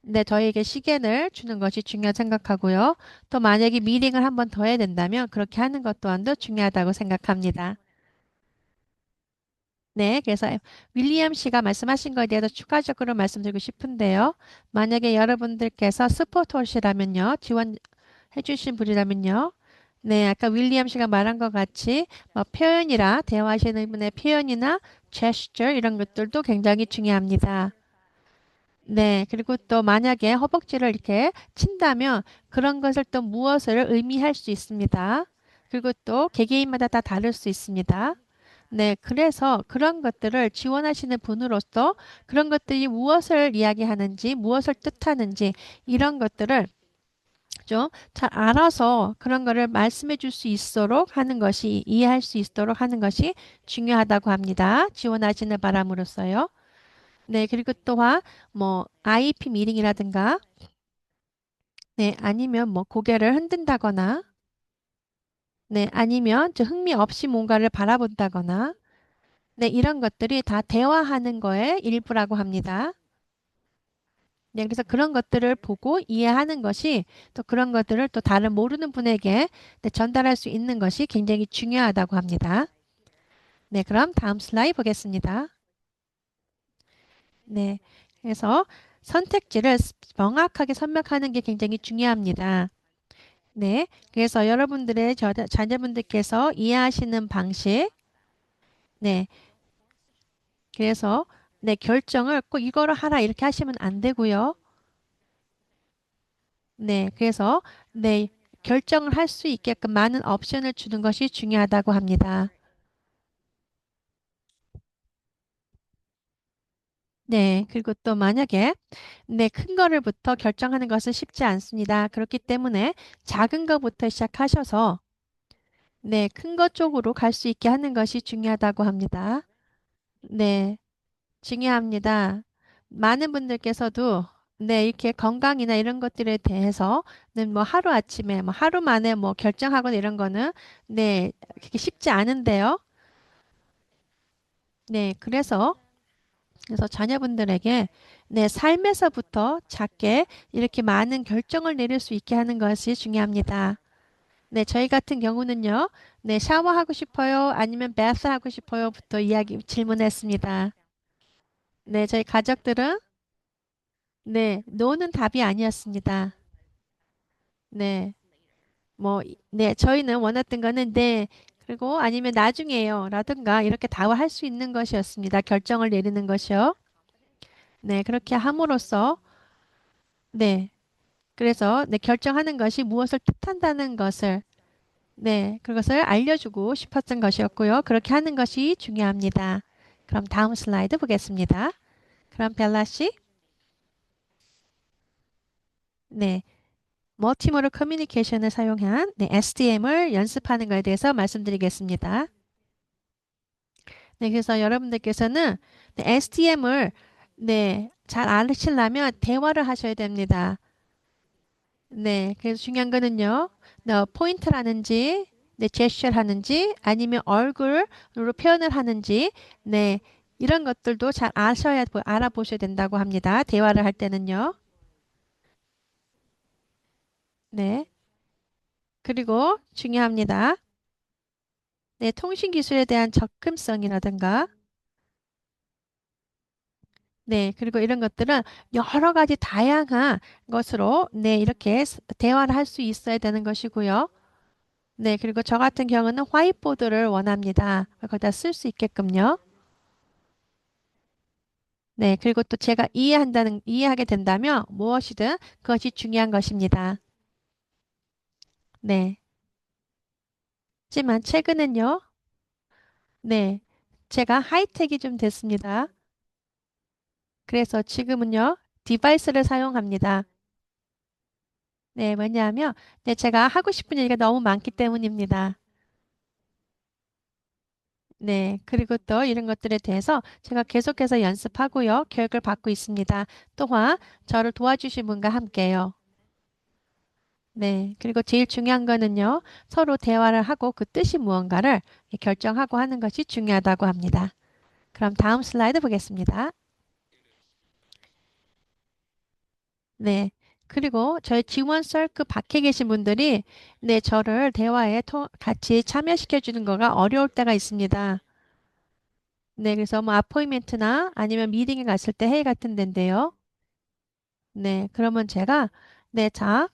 네, 저희에게 시간을 주는 것이 중요하다고 생각하고요. 또 만약에 미팅을 한번 더 해야 된다면 그렇게 하는 것 또한도 중요하다고 생각합니다. 네, 그래서 윌리엄 씨가 말씀하신 거에 대해서 추가적으로 말씀드리고 싶은데요. 만약에 여러분들께서 스포트홀시라면요, 지원해 주신 분이라면요. 네, 아까 윌리엄 씨가 말한 것 같이 뭐 표현이라 대화하시는 분의 표현이나 제스처 이런 것들도 굉장히 중요합니다. 네, 그리고 또 만약에 허벅지를 이렇게 친다면 그런 것을 또 무엇을 의미할 수 있습니다. 그리고 또 개개인마다 다 다를 수 있습니다. 네, 그래서 그런 것들을 지원하시는 분으로서 그런 것들이 무엇을 이야기하는지, 무엇을 뜻하는지 이런 것들을 좀 잘 알아서 그런 거를 말씀해 줄 수 있도록 하는 것이, 이해할 수 있도록 하는 것이 중요하다고 합니다. 지원하시는 바람으로써요. 네, 그리고 또한 뭐 IP 미팅이라든가 네, 아니면 뭐 고개를 흔든다거나 네, 아니면 저 흥미 없이 뭔가를 바라본다거나 네, 이런 것들이 다 대화하는 거의 일부라고 합니다. 네, 그래서 그런 것들을 보고 이해하는 것이 또 그런 것들을 또 다른 모르는 분에게 네, 전달할 수 있는 것이 굉장히 중요하다고 합니다. 네, 그럼 다음 슬라이드 보겠습니다. 네, 그래서 선택지를 명확하게 선명하는 게 굉장히 중요합니다. 네, 그래서 여러분들의 자녀분들께서 이해하시는 방식, 네, 그래서 네, 결정을 꼭 이거를 하라 이렇게 하시면 안 되고요. 네, 그래서 네, 결정을 할 수 있게끔 많은 옵션을 주는 것이 중요하다고 합니다. 네, 그리고 또 만약에 네, 큰 거를부터 결정하는 것은 쉽지 않습니다. 그렇기 때문에 작은 거부터 시작하셔서 네, 큰 것 쪽으로 갈 수 있게 하는 것이 중요하다고 합니다. 네, 중요합니다. 많은 분들께서도 네, 이렇게 건강이나 이런 것들에 대해서는 뭐 하루아침에 뭐 하루 만에 뭐 결정하거나 이런 거는 네, 그게 쉽지 않은데요. 네, 그래서 자녀분들에게 내 삶에서부터 작게 이렇게 많은 결정을 내릴 수 있게 하는 것이 중요합니다. 네, 저희 같은 경우는요. 네, 샤워하고 싶어요? 아니면 베스 하고 싶어요?부터 질문했습니다. 네, 저희 가족들은 네, 노는 답이 아니었습니다. 네, 네, 저희는 원했던 거는 네, 그리고 아니면 나중에요. 라든가 이렇게 다할 수 있는 것이었습니다. 결정을 내리는 것이요. 네, 그렇게 함으로써 네, 그래서 네, 결정하는 것이 무엇을 뜻한다는 것을 네, 그것을 알려주고 싶었던 것이었고요. 그렇게 하는 것이 중요합니다. 그럼 다음 슬라이드 보겠습니다. 그럼 벨라 씨, 네, 멀티모럴 커뮤니케이션을 사용한 네, SDM을 연습하는 것에 대해서 말씀드리겠습니다. 네, 그래서 여러분들께서는 네, SDM을 네, 잘 아시려면 대화를 하셔야 됩니다. 네, 그래서 중요한 거는요, 포인트라는지, 네, 제스처를 하는지, 아니면 얼굴로 표현을 하는지, 네, 이런 것들도 잘 알아보셔야 된다고 합니다. 대화를 할 때는요. 네, 그리고 중요합니다. 네, 통신 기술에 대한 접근성이라든가, 네, 그리고 이런 것들은 여러 가지 다양한 것으로, 네, 이렇게 대화를 할 수 있어야 되는 것이고요. 네, 그리고 저 같은 경우는 화이트보드를 원합니다. 거기다 쓸 수 있게끔요. 네, 그리고 또 제가 이해하게 된다면 무엇이든 그것이 중요한 것입니다. 네. 하지만 최근은요, 네, 제가 하이텍이 좀 됐습니다. 그래서 지금은요, 디바이스를 사용합니다. 네, 왜냐하면, 네, 제가 하고 싶은 얘기가 너무 많기 때문입니다. 네, 그리고 또 이런 것들에 대해서 제가 계속해서 연습하고요, 교육을 받고 있습니다. 또한 저를 도와주신 분과 함께요. 네. 그리고 제일 중요한 거는요, 서로 대화를 하고 그 뜻이 무언가를 결정하고 하는 것이 중요하다고 합니다. 그럼 다음 슬라이드 보겠습니다. 네. 그리고 저희 지원 썰크 밖에 계신 분들이 네, 저를 대화에 같이 참여시켜 주는 거가 어려울 때가 있습니다. 네, 그래서 뭐 어포인먼트나 아니면 미팅에 갔을 때 회의 같은 데인데요. 네, 그러면 제가 네, 자,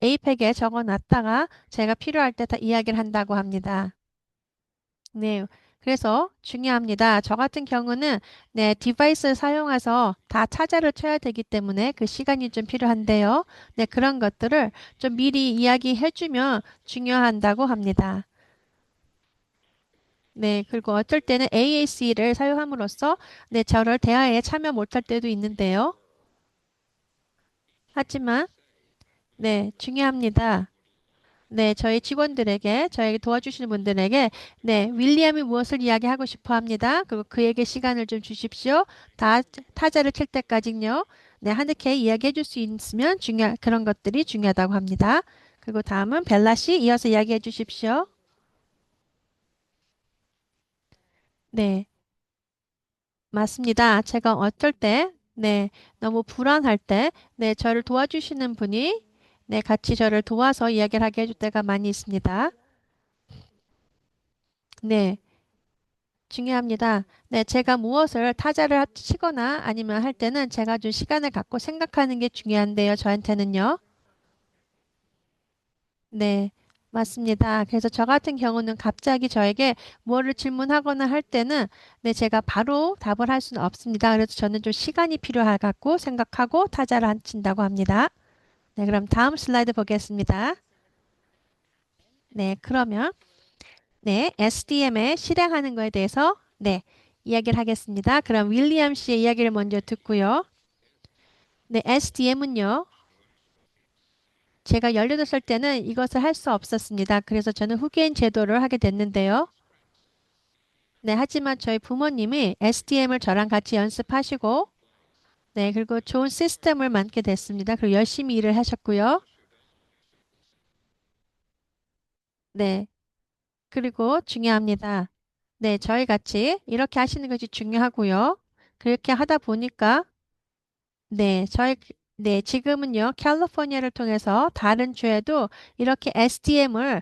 에이펙에 적어 놨다가 제가 필요할 때 다 이야기를 한다고 합니다. 네. 그래서 중요합니다. 저 같은 경우는 네, 디바이스를 사용해서 다 타자를 쳐야 되기 때문에 그 시간이 좀 필요한데요. 네, 그런 것들을 좀 미리 이야기해 주면 중요한다고 합니다. 네, 그리고 어떨 때는 AAC를 사용함으로써 네, 저를 대화에 참여 못할 때도 있는데요. 하지만 네, 중요합니다. 네, 저희 직원들에게, 저에게 도와주시는 분들에게, 네, 윌리엄이 무엇을 이야기하고 싶어 합니다. 그리고 그에게 시간을 좀 주십시오. 다 타자를 칠 때까지요. 네, 한렇게 이야기해 줄 수 있으면 그런 것들이 중요하다고 합니다. 그리고 다음은 벨라 씨 이어서 이야기해 주십시오. 네, 맞습니다. 제가 어떨 때, 네, 너무 불안할 때, 네, 저를 도와주시는 분이, 네, 같이 저를 도와서 이야기를 하게 해줄 때가 많이 있습니다. 네. 중요합니다. 네, 제가 무엇을 타자를 치거나 아니면 할 때는 제가 좀 시간을 갖고 생각하는 게 중요한데요, 저한테는요. 네, 맞습니다. 그래서 저 같은 경우는 갑자기 저에게 뭐를 질문하거나 할 때는 네, 제가 바로 답을 할 수는 없습니다. 그래서 저는 좀 시간이 필요하갖고 생각하고 타자를 안 친다고 합니다. 네, 그럼 다음 슬라이드 보겠습니다. 네, 그러면 네, SDM에 실행하는 거에 대해서 네, 이야기를 하겠습니다. 그럼 윌리엄 씨의 이야기를 먼저 듣고요. 네, SDM은요. 제가 18살 때는 이것을 할 수 없었습니다. 그래서 저는 후계인 제도를 하게 됐는데요. 네, 하지만 저희 부모님이 SDM을 저랑 같이 연습하시고 네, 그리고 좋은 시스템을 만게 됐습니다. 그리고 열심히 일을 하셨고요. 네, 그리고 중요합니다. 네, 저희 같이 이렇게 하시는 것이 중요하고요. 그렇게 하다 보니까 네, 네, 지금은요, 캘리포니아를 통해서 다른 주에도 이렇게 SDM을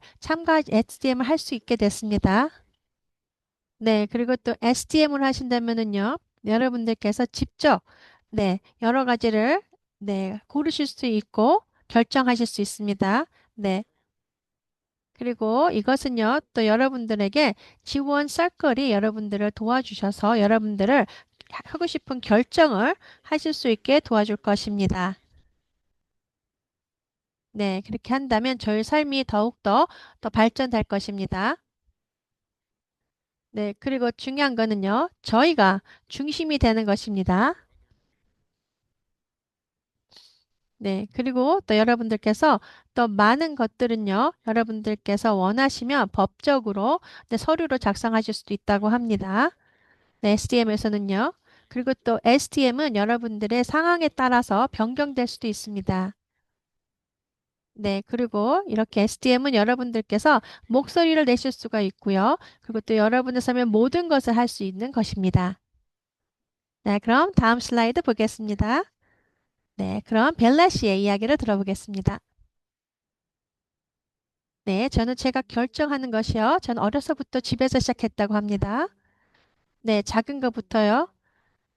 할 수 있게 됐습니다. 네, 그리고 또 SDM을 하신다면은요, 여러분들께서 직접, 네, 여러 가지를, 네, 고르실 수 있고, 결정하실 수 있습니다. 네, 그리고 이것은요, 또 여러분들에게 지원 서클이 여러분들을 도와주셔서 여러분들을 하고 싶은 결정을 하실 수 있게 도와줄 것입니다. 네, 그렇게 한다면 저희 삶이 더욱더 발전될 것입니다. 네, 그리고 중요한 거는요, 저희가 중심이 되는 것입니다. 네, 그리고 또 여러분들께서 또 많은 것들은요, 여러분들께서 원하시면 법적으로 네, 서류로 작성하실 수도 있다고 합니다. 네, SDM에서는요. 그리고 또 SDM은 여러분들의 상황에 따라서 변경될 수도 있습니다. 네, 그리고 이렇게 SDM은 여러분들께서 목소리를 내실 수가 있고요. 그리고 또 여러분의 삶의 모든 것을 할 수 있는 것입니다. 네, 그럼 다음 슬라이드 보겠습니다. 네, 그럼 벨라 씨의 이야기를 들어보겠습니다. 네, 저는 제가 결정하는 것이요. 저는 어려서부터 집에서 시작했다고 합니다. 네, 작은 것부터요.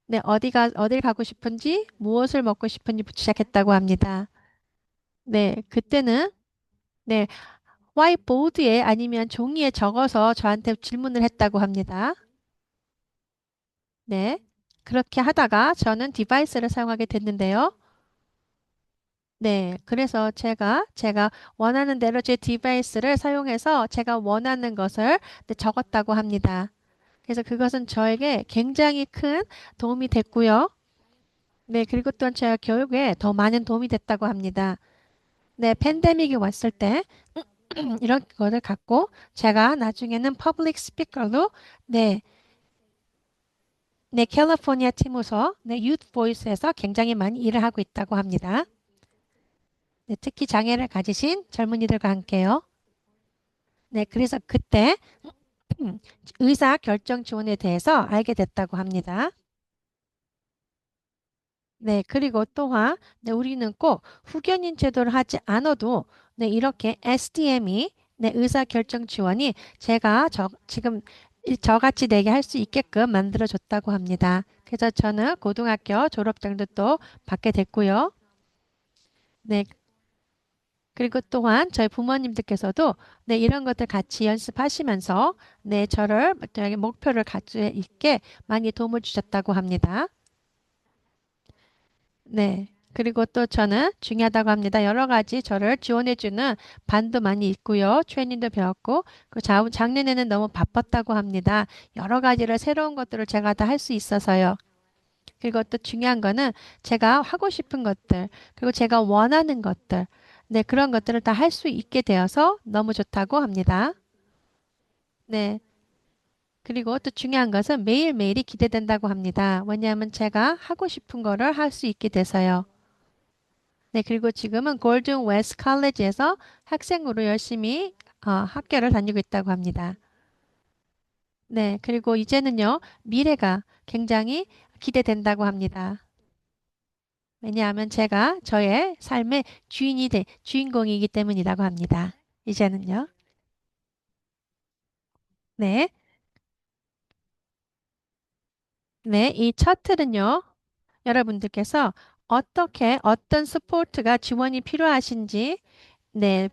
네, 어딜 가고 싶은지, 무엇을 먹고 싶은지부터 시작했다고 합니다. 네, 그때는 네, 화이트보드에 아니면 종이에 적어서 저한테 질문을 했다고 합니다. 네. 그렇게 하다가 저는 디바이스를 사용하게 됐는데요. 네. 그래서 제가 원하는 대로 제 디바이스를 사용해서 제가 원하는 것을 네, 적었다고 합니다. 그래서 그것은 저에게 굉장히 큰 도움이 됐고요. 네. 그리고 또 제가 교육에 더 많은 도움이 됐다고 합니다. 네. 팬데믹이 왔을 때 이런 거를 갖고 제가 나중에는 퍼블릭 스피커로 네. 네, 캘리포니아 팀에서 네, 유th 보이스에서 굉장히 많이 일을 하고 있다고 합니다. 네, 특히 장애를 가지신 젊은이들과 함께요. 네, 그래서 그때 의사 결정 지원에 대해서 알게 됐다고 합니다. 네, 그리고 또한 네, 우리는 꼭 후견인 제도를 하지 않아도 네, 이렇게 SDM이 네, 의사결정 지원이 제가 지금 저같이 내게 할 수 있게끔 만들어줬다고 합니다. 그래서 저는 고등학교 졸업장도 또 받게 됐고요. 네, 그리고 또한 저희 부모님들께서도 네, 이런 것들 같이 연습하시면서 네, 저희 목표를 갖수 있게 많이 도움을 주셨다고 합니다. 네. 그리고 또 저는 중요하다고 합니다. 여러 가지 저를 지원해주는 반도 많이 있고요. 트레이닝도 배웠고, 작년에는 너무 바빴다고 합니다. 여러 가지를 새로운 것들을 제가 다 할 수 있어서요. 그리고 또 중요한 거는 제가 하고 싶은 것들, 그리고 제가 원하는 것들, 네, 그런 것들을 다 할 수 있게 되어서 너무 좋다고 합니다. 네. 그리고 또 중요한 것은 매일매일이 기대된다고 합니다. 왜냐하면 제가 하고 싶은 거를 할 수 있게 돼서요. 네, 그리고 지금은 골든 웨스트 칼리지에서 학생으로 열심히 학교를 다니고 있다고 합니다. 네, 그리고 이제는요, 미래가 굉장히 기대된다고 합니다. 왜냐하면 제가 저의 삶의 주인공이기 때문이라고 합니다. 이제는요. 네, 네, 이 차트는요, 여러분들께서 어떤 스포츠가 지원이 필요하신지, 네,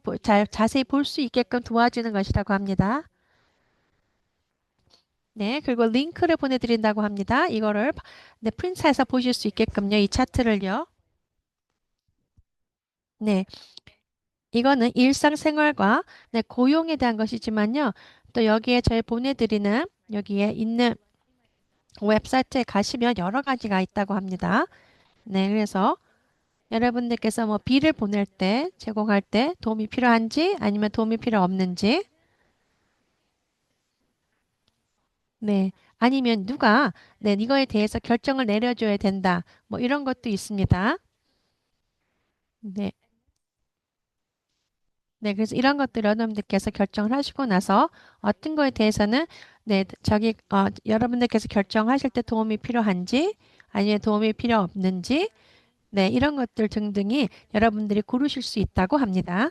자세히 볼 수 있게끔 도와주는 것이라고 합니다. 네, 그리고 링크를 보내드린다고 합니다. 이거를 네, 프린트해서 보실 수 있게끔요. 이 차트를요. 네, 이거는 일상생활과 네, 고용에 대한 것이지만요. 또 여기에 저희 보내드리는 여기에 있는 웹사이트에 가시면 여러 가지가 있다고 합니다. 네, 그래서 여러분들께서 뭐 비를 보낼 때, 제공할 때 도움이 필요한지 아니면 도움이 필요 없는지, 네, 아니면 누가 네, 이거에 대해서 결정을 내려줘야 된다. 뭐 이런 것도 있습니다. 네. 네, 그래서 이런 것들 여러분들께서 결정을 하시고 나서 어떤 거에 대해서는 네, 여러분들께서 결정하실 때 도움이 필요한지 아니면 도움이 필요 없는지 네, 이런 것들 등등이 여러분들이 고르실 수 있다고 합니다.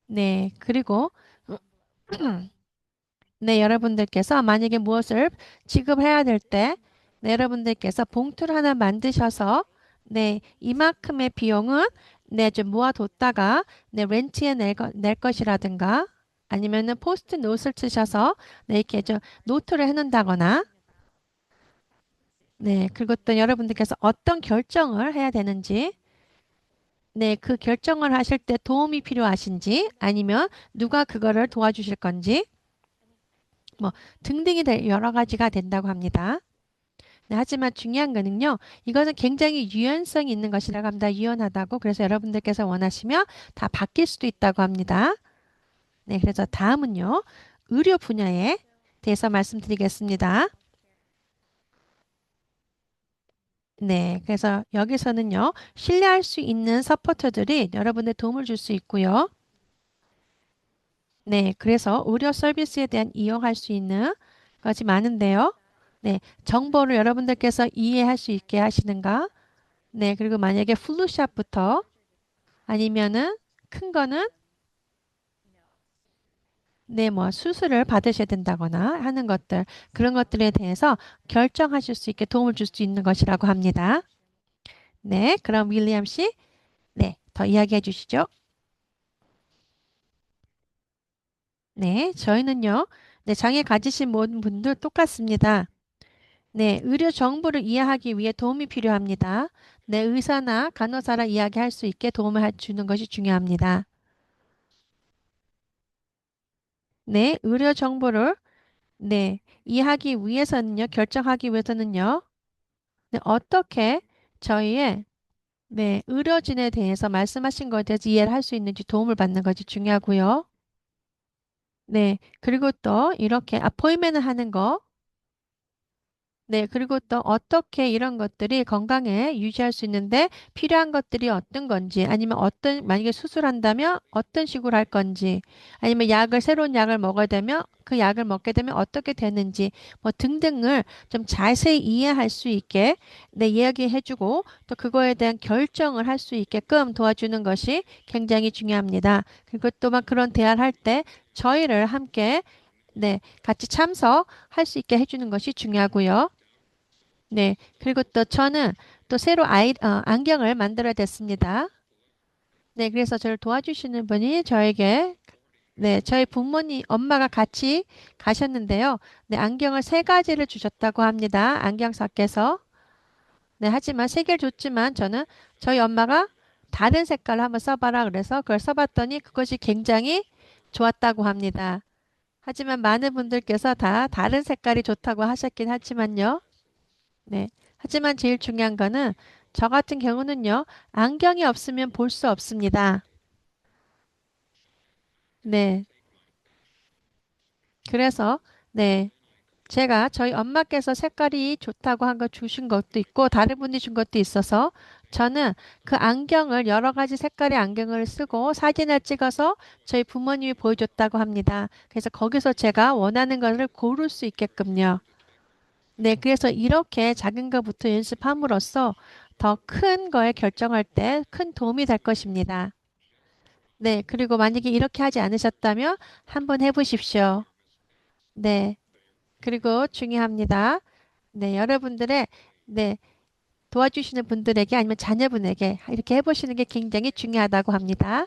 네, 그리고 네, 여러분들께서 만약에 무엇을 지급해야 될 때, 네, 여러분들께서 봉투를 하나 만드셔서, 네, 이만큼의 비용은 네, 좀 모아뒀다가, 네, 렌트에 낼 것이라든가, 아니면은 포스트 노트를 쓰셔서, 네, 이렇게 좀 노트를 해놓는다거나, 네, 그리고 또 여러분들께서 어떤 결정을 해야 되는지, 네, 그 결정을 하실 때 도움이 필요하신지, 아니면 누가 그거를 도와주실 건지, 뭐, 등등이 여러 가지가 된다고 합니다. 네, 하지만 중요한 거는요, 이것은 굉장히 유연성이 있는 것이라고 합니다. 유연하다고. 그래서 여러분들께서 원하시면 다 바뀔 수도 있다고 합니다. 네, 그래서 다음은요, 의료 분야에 대해서 말씀드리겠습니다. 네, 그래서 여기서는요, 신뢰할 수 있는 서포터들이 여러분의 도움을 줄 수 있고요. 네, 그래서 의료 서비스에 대한 이용할 수 있는 것이 많은데요. 네, 정보를 여러분들께서 이해할 수 있게 하시는가? 네, 그리고 만약에 플루샷부터 아니면은 큰 거는 네, 뭐 수술을 받으셔야 된다거나 하는 것들, 그런 것들에 대해서 결정하실 수 있게 도움을 줄 수 있는 것이라고 합니다. 네, 그럼 윌리엄 씨, 네, 더 이야기해 주시죠. 네, 저희는요, 네, 장애 가지신 모든 분들 똑같습니다. 네, 의료 정보를 이해하기 위해 도움이 필요합니다. 네, 의사나 간호사라 이야기할 수 있게 도움을 주는 것이 중요합니다. 네, 의료 정보를 네, 이해하기 위해서는요, 결정하기 위해서는요, 네, 어떻게 저희의 네, 의료진에 대해서 말씀하신 것에 대해서 이해를 할 수 있는지 도움을 받는 것이 중요하고요. 네, 그리고 또 이렇게 아포인트를 하는 거, 네, 그리고 또 어떻게 이런 것들이 건강에 유지할 수 있는데 필요한 것들이 어떤 건지, 아니면 만약에 수술한다면 어떤 식으로 할 건지, 아니면 새로운 약을 먹어야 되면 그 약을 먹게 되면 어떻게 되는지, 뭐 등등을 좀 자세히 이해할 수 있게 네, 이야기해주고 또 그거에 대한 결정을 할 수 있게끔 도와주는 것이 굉장히 중요합니다. 그리고 또 막 그런 대화를 할 때 저희를 함께 네, 같이 참석할 수 있게 해주는 것이 중요하고요. 네. 그리고 또 저는 또 새로 안경을 만들어야 됐습니다. 네. 그래서 저를 도와주시는 분이 저에게, 네. 저희 부모님, 엄마가 같이 가셨는데요. 네. 안경을 세 가지를 주셨다고 합니다. 안경사께서. 네. 하지만 세 개를 줬지만 저는 저희 엄마가 다른 색깔을 한번 써봐라 그래서 그걸 써봤더니 그것이 굉장히 좋았다고 합니다. 하지만 많은 분들께서 다 다른 색깔이 좋다고 하셨긴 하지만요. 네. 하지만 제일 중요한 거는 저 같은 경우는요, 안경이 없으면 볼 수 없습니다. 네. 그래서, 네. 제가 저희 엄마께서 색깔이 좋다고 한 거 주신 것도 있고, 다른 분이 준 것도 있어서, 저는 그 안경을, 여러 가지 색깔의 안경을 쓰고 사진을 찍어서 저희 부모님이 보여줬다고 합니다. 그래서 거기서 제가 원하는 것을 고를 수 있게끔요. 네, 그래서 이렇게 작은 것부터 연습함으로써 더 큰 거에 결정할 때 큰 도움이 될 것입니다. 네, 그리고 만약에 이렇게 하지 않으셨다면 한번 해보십시오. 네, 그리고 중요합니다. 네, 여러분들의 네, 도와주시는 분들에게 아니면 자녀분에게 이렇게 해보시는 게 굉장히 중요하다고 합니다.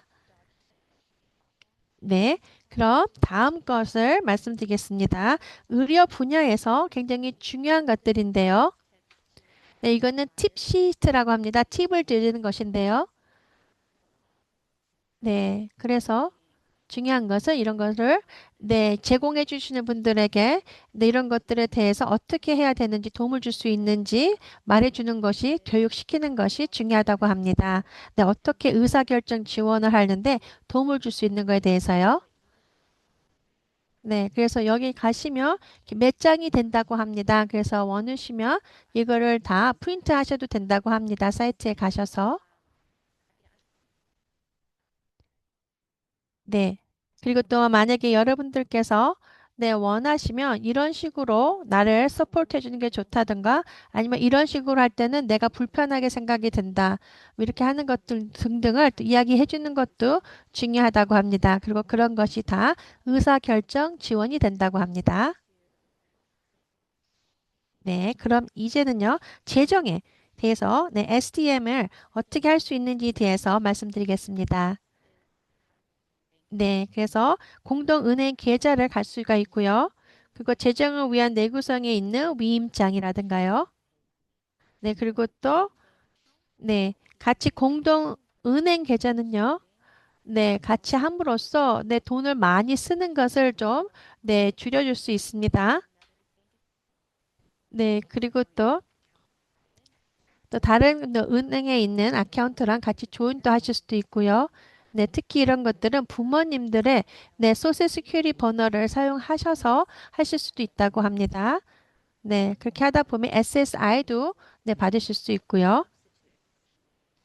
네, 그럼 다음 것을 말씀드리겠습니다. 의료 분야에서 굉장히 중요한 것들인데요. 네, 이거는 팁 시트라고 합니다. 팁을 드리는 것인데요. 네, 그래서 중요한 것은 이런 것을 네, 제공해 주시는 분들에게 네, 이런 것들에 대해서 어떻게 해야 되는지 도움을 줄 수 있는지 말해 주는 것이 교육시키는 것이 중요하다고 합니다. 네, 어떻게 의사결정 지원을 하는데 도움을 줄 수 있는 거에 대해서요. 네, 그래서 여기 가시면 이렇게 몇 장이 된다고 합니다. 그래서 원하시면 이거를 다 프린트 하셔도 된다고 합니다. 사이트에 가셔서. 네. 그리고 또 만약에 여러분들께서 네, 원하시면 이런 식으로 나를 서포트 해주는 게 좋다든가 아니면 이런 식으로 할 때는 내가 불편하게 생각이 든다. 뭐 이렇게 하는 것들 등등을 또 이야기해 주는 것도 중요하다고 합니다. 그리고 그런 것이 다 의사결정 지원이 된다고 합니다. 네, 그럼 이제는요, 재정에 대해서 네, SDM을 어떻게 할 수 있는지에 대해서 말씀드리겠습니다. 네, 그래서 공동은행 계좌를 갈 수가 있고요. 그리고 재정을 위한 내구성에 있는 위임장이라든가요. 네, 그리고 또, 네, 같이 공동은행 계좌는요. 네, 같이 함으로써 내 돈을 많이 쓰는 것을 좀, 네, 줄여줄 수 있습니다. 네, 그리고 또 다른 은행에 있는 아카운트랑 같이 조인도 하실 수도 있고요. 네, 특히 이런 것들은 부모님들의 네, 소셜 시큐리티 번호를 사용하셔서 하실 수도 있다고 합니다. 네, 그렇게 하다 보면 SSI도 네, 받으실 수 있고요.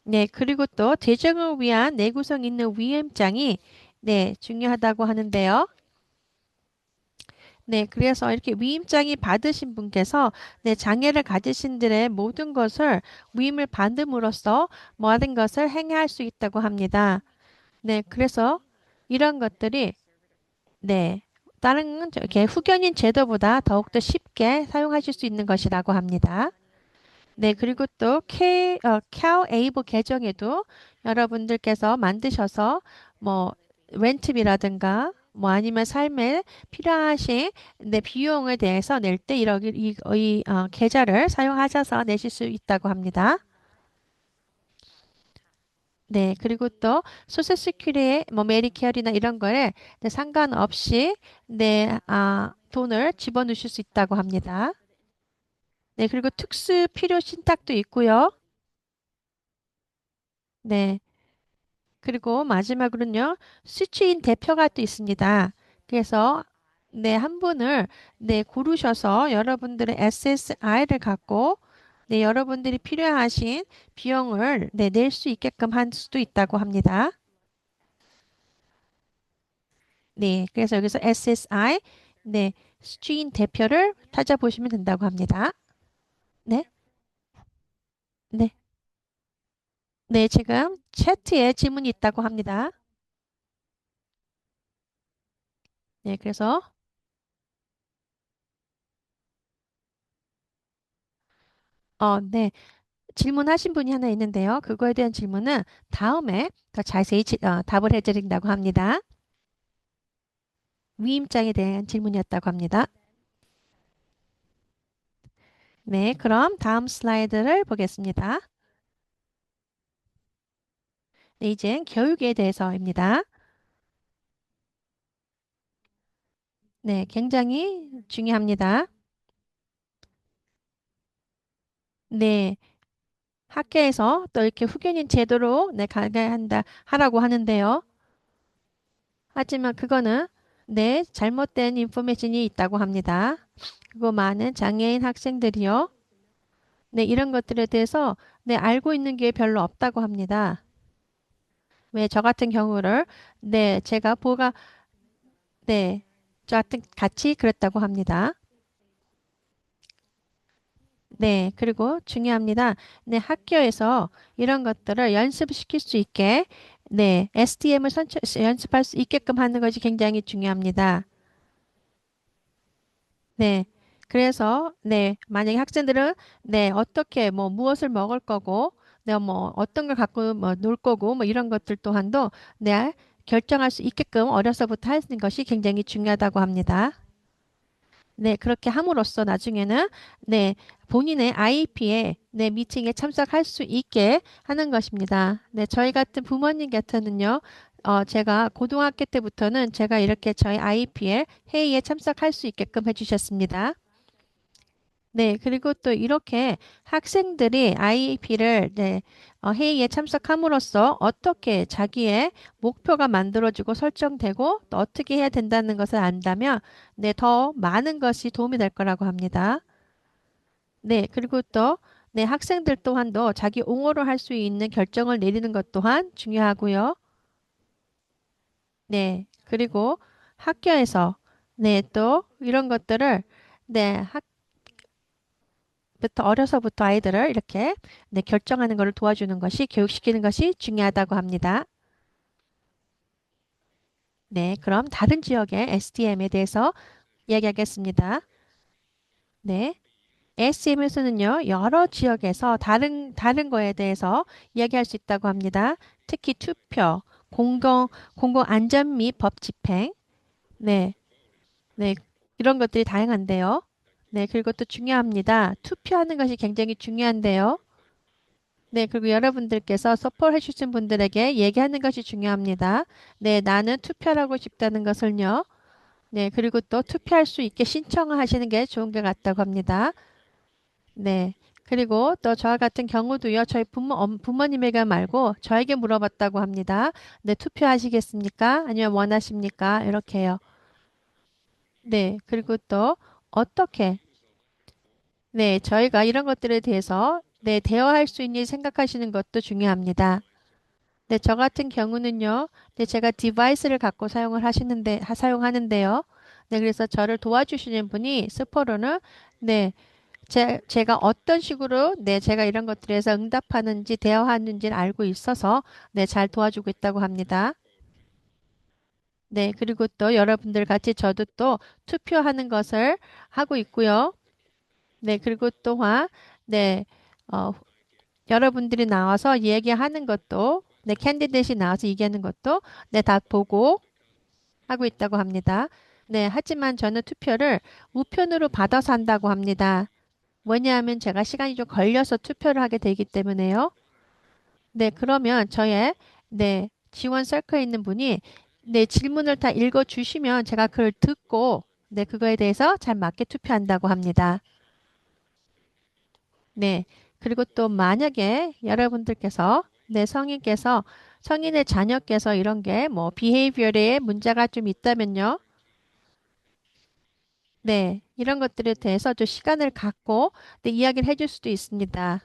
네, 그리고 또 재정을 위한 내구성 있는 위임장이 네, 중요하다고 하는데요. 네, 그래서 이렇게 위임장이 받으신 분께서 네, 장애를 가지신 들의 모든 것을 위임을 받음으로써 모든 것을 행할 수 있다고 합니다. 네, 그래서 이런 것들이 네, 다른 이렇게 후견인 제도보다 더욱더 쉽게 사용하실 수 있는 것이라고 합니다. 네, 그리고 또 카우 에이버 계정에도 여러분들께서 만드셔서 뭐 렌트비라든가 뭐 아니면 삶에 필요하신 네, 비용에 대해서 낼 때 이 계좌를 사용하셔서 내실 수 있다고 합니다. 네, 그리고 또 소셜 시큐리티 뭐 메디케어나 이런 거에 네, 상관없이 네, 돈을 집어넣으실 수 있다고 합니다. 네, 그리고 특수 필요 신탁도 있고요. 네. 그리고 마지막으로는요, 수취인 대표가 또 있습니다. 그래서 네, 한 분을 네, 고르셔서 여러분들의 SSI를 갖고 네, 여러분들이 필요하신 비용을 네, 낼 수 있게끔 할 수도 있다고 합니다. 네, 그래서 여기서 SSI 네, 주인 대표를 찾아보시면 된다고 합니다. 네, 네, 네, 지금 채트에 질문이 있다고 합니다. 네, 그래서 네, 질문하신 분이 하나 있는데요. 그거에 대한 질문은 다음에 더 자세히 답을 해드린다고 합니다. 위임장에 대한 질문이었다고 합니다. 네, 그럼 다음 슬라이드를 보겠습니다. 네, 이제 교육에 대해서입니다. 네, 굉장히 중요합니다. 네, 학교에서 또 이렇게 후견인 제도로 네, 가게 한다, 하라고 하는데요. 하지만 그거는 네, 잘못된 인포메이션이 있다고 합니다. 그리고 많은 장애인 학생들이요. 네, 이런 것들에 대해서 네, 알고 있는 게 별로 없다고 합니다. 왜 저 같은 경우를 네, 제가 보가 네, 저 같은 같이 그랬다고 합니다. 네, 그리고 중요합니다. 네, 학교에서 이런 것들을 연습시킬 수 있게 네, SDM을 연습할 수 있게끔 하는 것이 굉장히 중요합니다. 네. 그래서 네, 만약에 학생들은 네, 어떻게 뭐 무엇을 먹을 거고 내가 뭐 어떤 걸 갖고 뭐 놀 거고 뭐 이런 것들 또한도 네, 결정할 수 있게끔 어려서부터 하는 것이 굉장히 중요하다고 합니다. 네, 그렇게 함으로써 나중에는 네, 본인의 IEP에 네, 미팅에 참석할 수 있게 하는 것입니다. 네, 저희 같은 부모님 같은는요. 제가 고등학교 때부터는 제가 이렇게 저희 IEP에 회의에 참석할 수 있게끔 해주셨습니다. 네, 그리고 또 이렇게 학생들이 IEP를 네, 회의에 참석함으로써 어떻게 자기의 목표가 만들어지고 설정되고 또 어떻게 해야 된다는 것을 안다면 네, 더 많은 것이 도움이 될 거라고 합니다. 네, 그리고 또 네, 학생들 또한도 자기 옹호를 할 수 있는 결정을 내리는 것 또한 중요하고요. 네, 그리고 학교에서 네, 또 이런 것들을 네, 부터 어려서부터 아이들을 이렇게 네, 결정하는 것을 도와주는 것이 교육시키는 것이 중요하다고 합니다. 네, 그럼 다른 지역의 SDM에 대해서 이야기하겠습니다. 네. SDM에서는요, 여러 지역에서 다른 거에 대해서 이야기할 수 있다고 합니다. 특히 투표, 공공 안전 및 법 집행, 네, 네, 이런 것들이 다양한데요. 네, 그리고 또 중요합니다. 투표하는 것이 굉장히 중요한데요. 네, 그리고 여러분들께서 서포트 해주신 분들에게 얘기하는 것이 중요합니다. 네, 나는 투표하고 싶다는 것을요. 네, 그리고 또 투표할 수 있게 신청을 하시는 게 좋은 것 같다고 합니다. 네, 그리고 또 저와 같은 경우도요, 저희 부모님에게 말고 저에게 물어봤다고 합니다. 네, 투표하시겠습니까? 아니면 원하십니까? 이렇게요. 네, 그리고 또 어떻게, 네, 저희가 이런 것들에 대해서 네, 대화할 수 있는지 생각하시는 것도 중요합니다. 네, 저 같은 경우는요. 네, 제가 디바이스를 갖고 사용하는데요. 네, 그래서 저를 도와주시는 분이 스포로는 네, 제가 어떤 식으로 네, 제가 이런 것들에서 응답하는지 대화하는지를 알고 있어서 네, 잘 도와주고 있다고 합니다. 네, 그리고 또 여러분들 같이 저도 또 투표하는 것을 하고 있고요. 네, 그리고 또한 네, 어, 여러분들이 나와서 얘기하는 것도 네, 캔디데이트 나와서 얘기하는 것도 네, 다 보고 하고 있다고 합니다. 네, 하지만 저는 투표를 우편으로 받아서 한다고 합니다. 왜냐하면 제가 시간이 좀 걸려서 투표를 하게 되기 때문에요. 네, 그러면 저의 네, 지원 서클에 있는 분이 네, 질문을 다 읽어 주시면 제가 그걸 듣고 네, 그거에 대해서 잘 맞게 투표한다고 합니다. 네. 그리고 또 만약에 여러분들께서 네, 성인의 자녀께서 이런 게 뭐 비헤이비어에 문제가 좀 있다면요. 네, 이런 것들에 대해서 좀 시간을 갖고 네, 이야기를 해줄 수도 있습니다.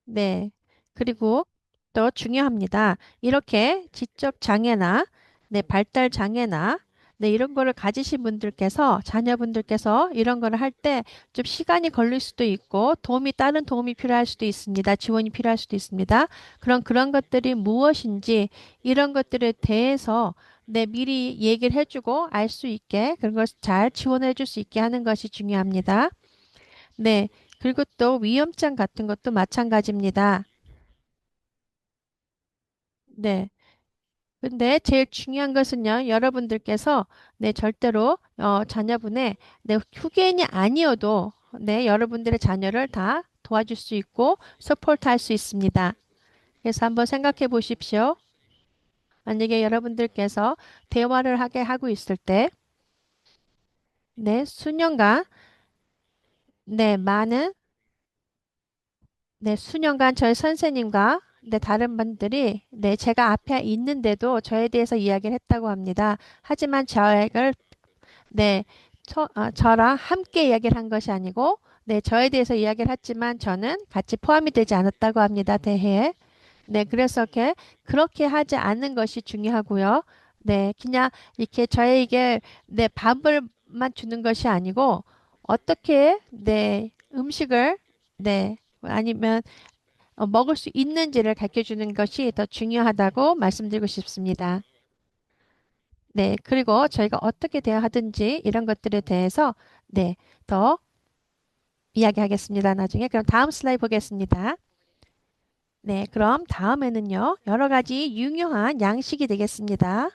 네. 그리고 또 중요합니다. 이렇게 지적 장애나 네, 발달 장애나 네, 이런 거를 가지신 분들께서 자녀분들께서 이런 거를 할 때 좀 시간이 걸릴 수도 있고 다른 도움이 필요할 수도 있습니다. 지원이 필요할 수도 있습니다. 그런 것들이 무엇인지 이런 것들에 대해서 네, 미리 얘기를 해주고 알 수 있게 그런 걸 잘 지원해 줄 수 있게 하는 것이 중요합니다. 네. 그리고 또 위험장 같은 것도 마찬가지입니다. 네. 근데 제일 중요한 것은요, 여러분들께서 네, 절대로 자녀분의 네, 후계인이 아니어도 네, 여러분들의 자녀를 다 도와줄 수 있고 서포트할 수 있습니다. 그래서 한번 생각해 보십시오. 만약에 여러분들께서 대화를 하게 하고 있을 때, 네, 수년간, 네, 수년간 저희 선생님과 다른 분들이 제가 앞에 있는데도 저에 대해서 이야기를 했다고 합니다. 하지만 저를 저랑 함께 이야기를 한 것이 아니고 저에 대해서 이야기를 했지만 저는 같이 포함이 되지 않았다고 합니다. 대회에. 네, 그래서 그렇게 하지 않는 것이 중요하고요. 네, 그냥 이렇게 저에게 밥을만 주는 것이 아니고 어떻게 음식을 아니면 먹을 수 있는지를 가르쳐 주는 것이 더 중요하다고 말씀드리고 싶습니다. 네, 그리고 저희가 어떻게 대화하든지 이런 것들에 대해서 더 이야기하겠습니다. 나중에. 그럼 다음 슬라이드 보겠습니다. 네, 그럼 다음에는요, 여러 가지 유용한 양식이 되겠습니다.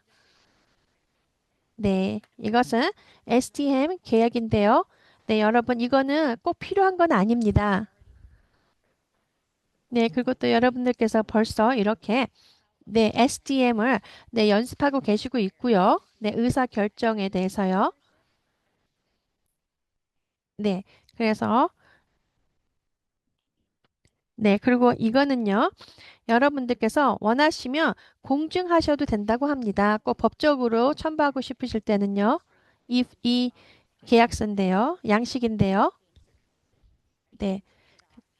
네, 이것은 STM 계약인데요. 네, 여러분, 이거는 꼭 필요한 건 아닙니다. 네, 그리고 또 여러분들께서 벌써 이렇게 SDM을 연습하고 계시고 있고요. 네, 의사 결정에 대해서요. 네, 그래서 그리고 이거는요. 여러분들께서 원하시면 공증하셔도 된다고 합니다. 꼭 법적으로 첨부하고 싶으실 때는요. 이 계약서인데요. 양식인데요. 네.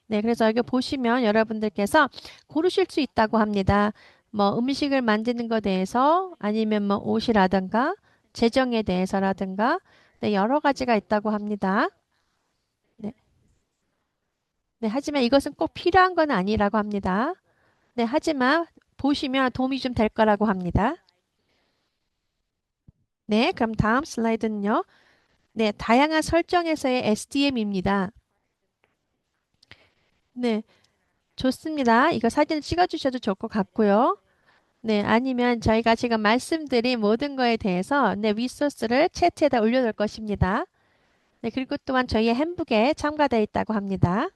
네, 그래서 여기 보시면 여러분들께서 고르실 수 있다고 합니다. 뭐 음식을 만드는 것에 대해서 아니면 뭐 옷이라든가 재정에 대해서라든가 여러 가지가 있다고 합니다. 네. 네, 하지만 이것은 꼭 필요한 건 아니라고 합니다. 네, 하지만 보시면 도움이 좀 될 거라고 합니다. 네, 그럼 다음 슬라이드는요. 네, 다양한 설정에서의 SDM입니다. 네, 좋습니다. 이거 사진 찍어주셔도 좋을 것 같고요. 네, 아니면 저희가 지금 말씀드린 모든 거에 대해서 리소스를 채트에다 올려놓을 것입니다. 네, 그리고 또한 저희의 handbook에 첨가되어 있다고 합니다.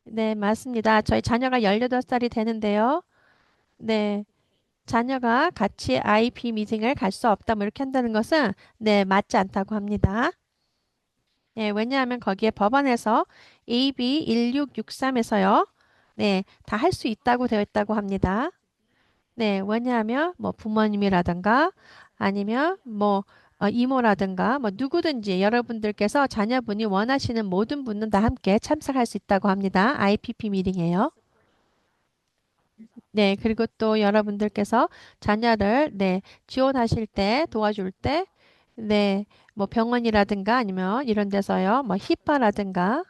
네, 맞습니다. 저희 자녀가 18살이 되는데요. 네, 자녀가 같이 IP 미팅을 갈 수 없다, 뭐 이렇게 한다는 것은 맞지 않다고 합니다. 네, 왜냐하면 거기에 법원에서 AB 1663에서요. 네, 다 할 수 있다고 되어 있다고 합니다. 네, 왜냐하면 뭐 부모님이라든가 아니면 뭐 이모라든가 뭐 누구든지 여러분들께서 자녀분이 원하시는 모든 분은 다 함께 참석할 수 있다고 합니다. IPP 미팅이에요. 네, 그리고 또 여러분들께서 자녀를 지원하실 때 도와줄 때 뭐 병원이라든가 아니면 이런 데서요. 뭐 히파라든가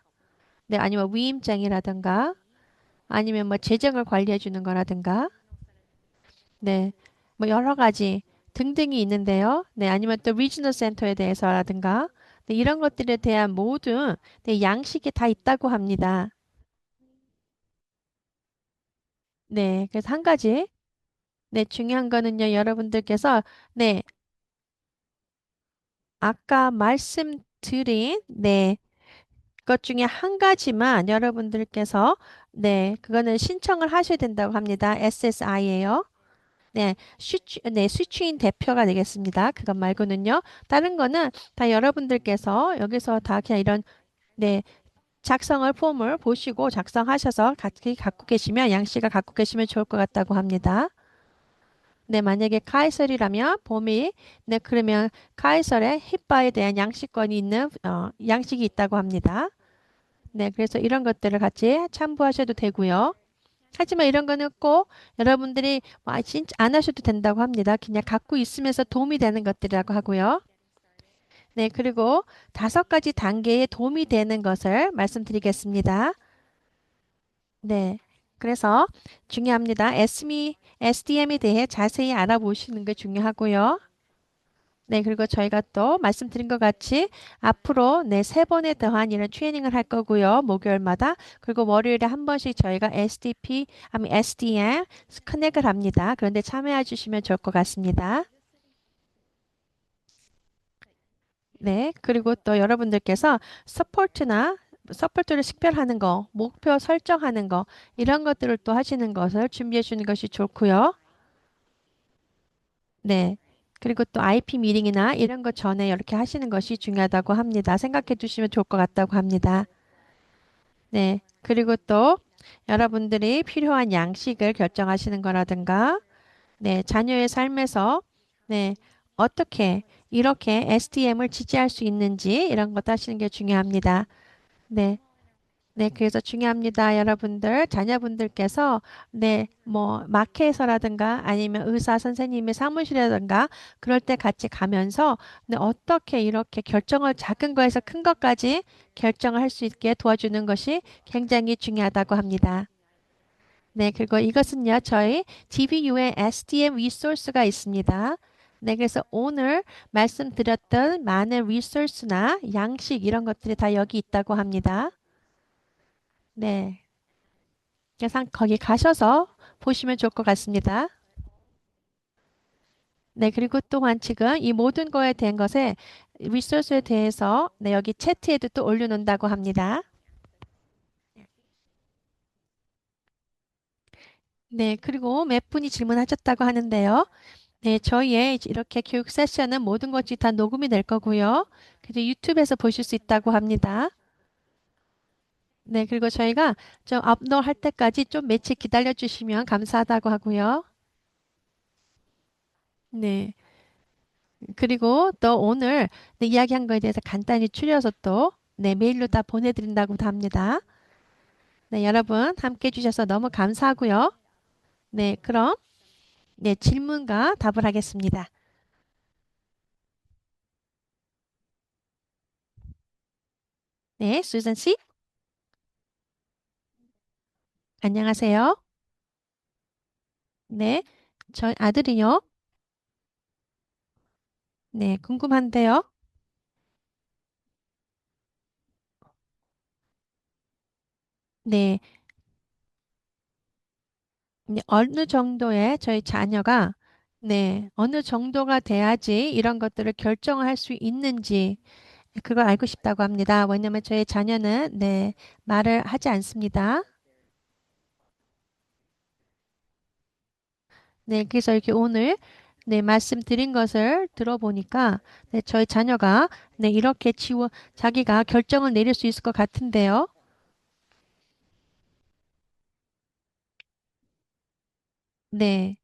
아니면 위임장이라든가 아니면 뭐 재정을 관리해 주는 거라든가 네, 뭐 여러 가지 등등이 있는데요. 네, 아니면 또 리지널 센터에 대해서라든가 이런 것들에 대한 모든 양식이 다 있다고 합니다. 네, 그래서 한 가지 중요한 거는요. 여러분들께서 네, 아까 말씀드린 것 중에 한 가지만 여러분들께서 그거는 신청을 하셔야 된다고 합니다. SSI예요. 스위치인 대표가 되겠습니다. 그것 말고는요. 다른 거는 다 여러분들께서 여기서 다 그냥 이런 네, 작성을 폼을 보시고 작성하셔서 같이 갖고 계시면 양 씨가 갖고 계시면 좋을 것 같다고 합니다. 네, 만약에 카이설이라면 봄이, 네, 그러면 카이설의 힙바에 대한 양식권이 있는, 양식이 있다고 합니다. 네, 그래서 이런 것들을 같이 참고하셔도 되고요. 하지만 이런 거는 꼭 여러분들이 뭐 진짜 안 하셔도 된다고 합니다. 그냥 갖고 있으면서 도움이 되는 것들이라고 하고요. 네, 그리고 5가지 단계에 도움이 되는 것을 말씀드리겠습니다. 네. 그래서 중요합니다. SDM에 대해 자세히 알아보시는 게 중요하고요. 네, 그리고 저희가 또 말씀드린 것 같이 앞으로 네, 3번에 더한 이런 트레이닝을 할 거고요. 목요일마다. 그리고 월요일에 한 번씩 저희가 SDM 커넥을 합니다. 그런데 참여해 주시면 좋을 것 같습니다. 네, 그리고 또 여러분들께서 서포트를 식별하는 거, 목표 설정하는 거, 이런 것들을 또 하시는 것을 준비해 주는 것이 좋고요. 네. 그리고 또 IP 미팅이나 이런 것 전에 이렇게 하시는 것이 중요하다고 합니다. 생각해 두시면 좋을 것 같다고 합니다. 네. 그리고 또 여러분들이 필요한 양식을 결정하시는 거라든가, 네. 자녀의 삶에서, 네. 어떻게 이렇게 SDM을 지지할 수 있는지 이런 것도 하시는 게 중요합니다. 네. 네, 그래서 중요합니다. 여러분들, 자녀분들께서, 네, 뭐, 마켓에서라든가 아니면 의사 선생님의 사무실이라든가 그럴 때 같이 가면서, 네, 어떻게 이렇게 결정을 작은 거에서 큰 것까지 결정을 할 수 있게 도와주는 것이 굉장히 중요하다고 합니다. 네, 그리고 이것은요, 저희 DBU의 SDM 리소스가 있습니다. 네, 그래서 오늘 말씀드렸던 많은 리소스나 양식 이런 것들이 다 여기 있다고 합니다. 네. 그래서 거기 가셔서 보시면 좋을 것 같습니다. 네, 그리고 또한 지금 이 모든 거에 대한 것에 리소스에 대해서 네, 여기 채트에도 또 올려놓는다고 합니다. 네, 그리고 몇 분이 질문하셨다고 하는데요. 네, 저희의 이렇게 교육 세션은 모든 것이 다 녹음이 될 거고요. 그래서 유튜브에서 보실 수 있다고 합니다. 네, 그리고 저희가 좀 업로드 할 때까지 좀 며칠 기다려 주시면 감사하다고 하고요. 네. 그리고 또 오늘 네, 이야기한 거에 대해서 간단히 추려서 또 네, 메일로 다 보내드린다고 합니다. 네, 여러분 함께 해주셔서 너무 감사하고요. 네, 그럼 네, 질문과 답을 하겠습니다. 네, 수잔 씨, 안녕하세요. 네, 저희 아들이요. 네, 궁금한데요. 네, 네, 어느 정도의 저희 자녀가 네, 어느 정도가 돼야지 이런 것들을 결정을 할 수 있는지 그걸 알고 싶다고 합니다. 왜냐면 저희 자녀는 네, 말을 하지 않습니다. 네, 그래서 이렇게 오늘 네, 말씀드린 것을 들어보니까 네, 저희 자녀가 네, 이렇게 자기가 결정을 내릴 수 있을 것 같은데요. 네.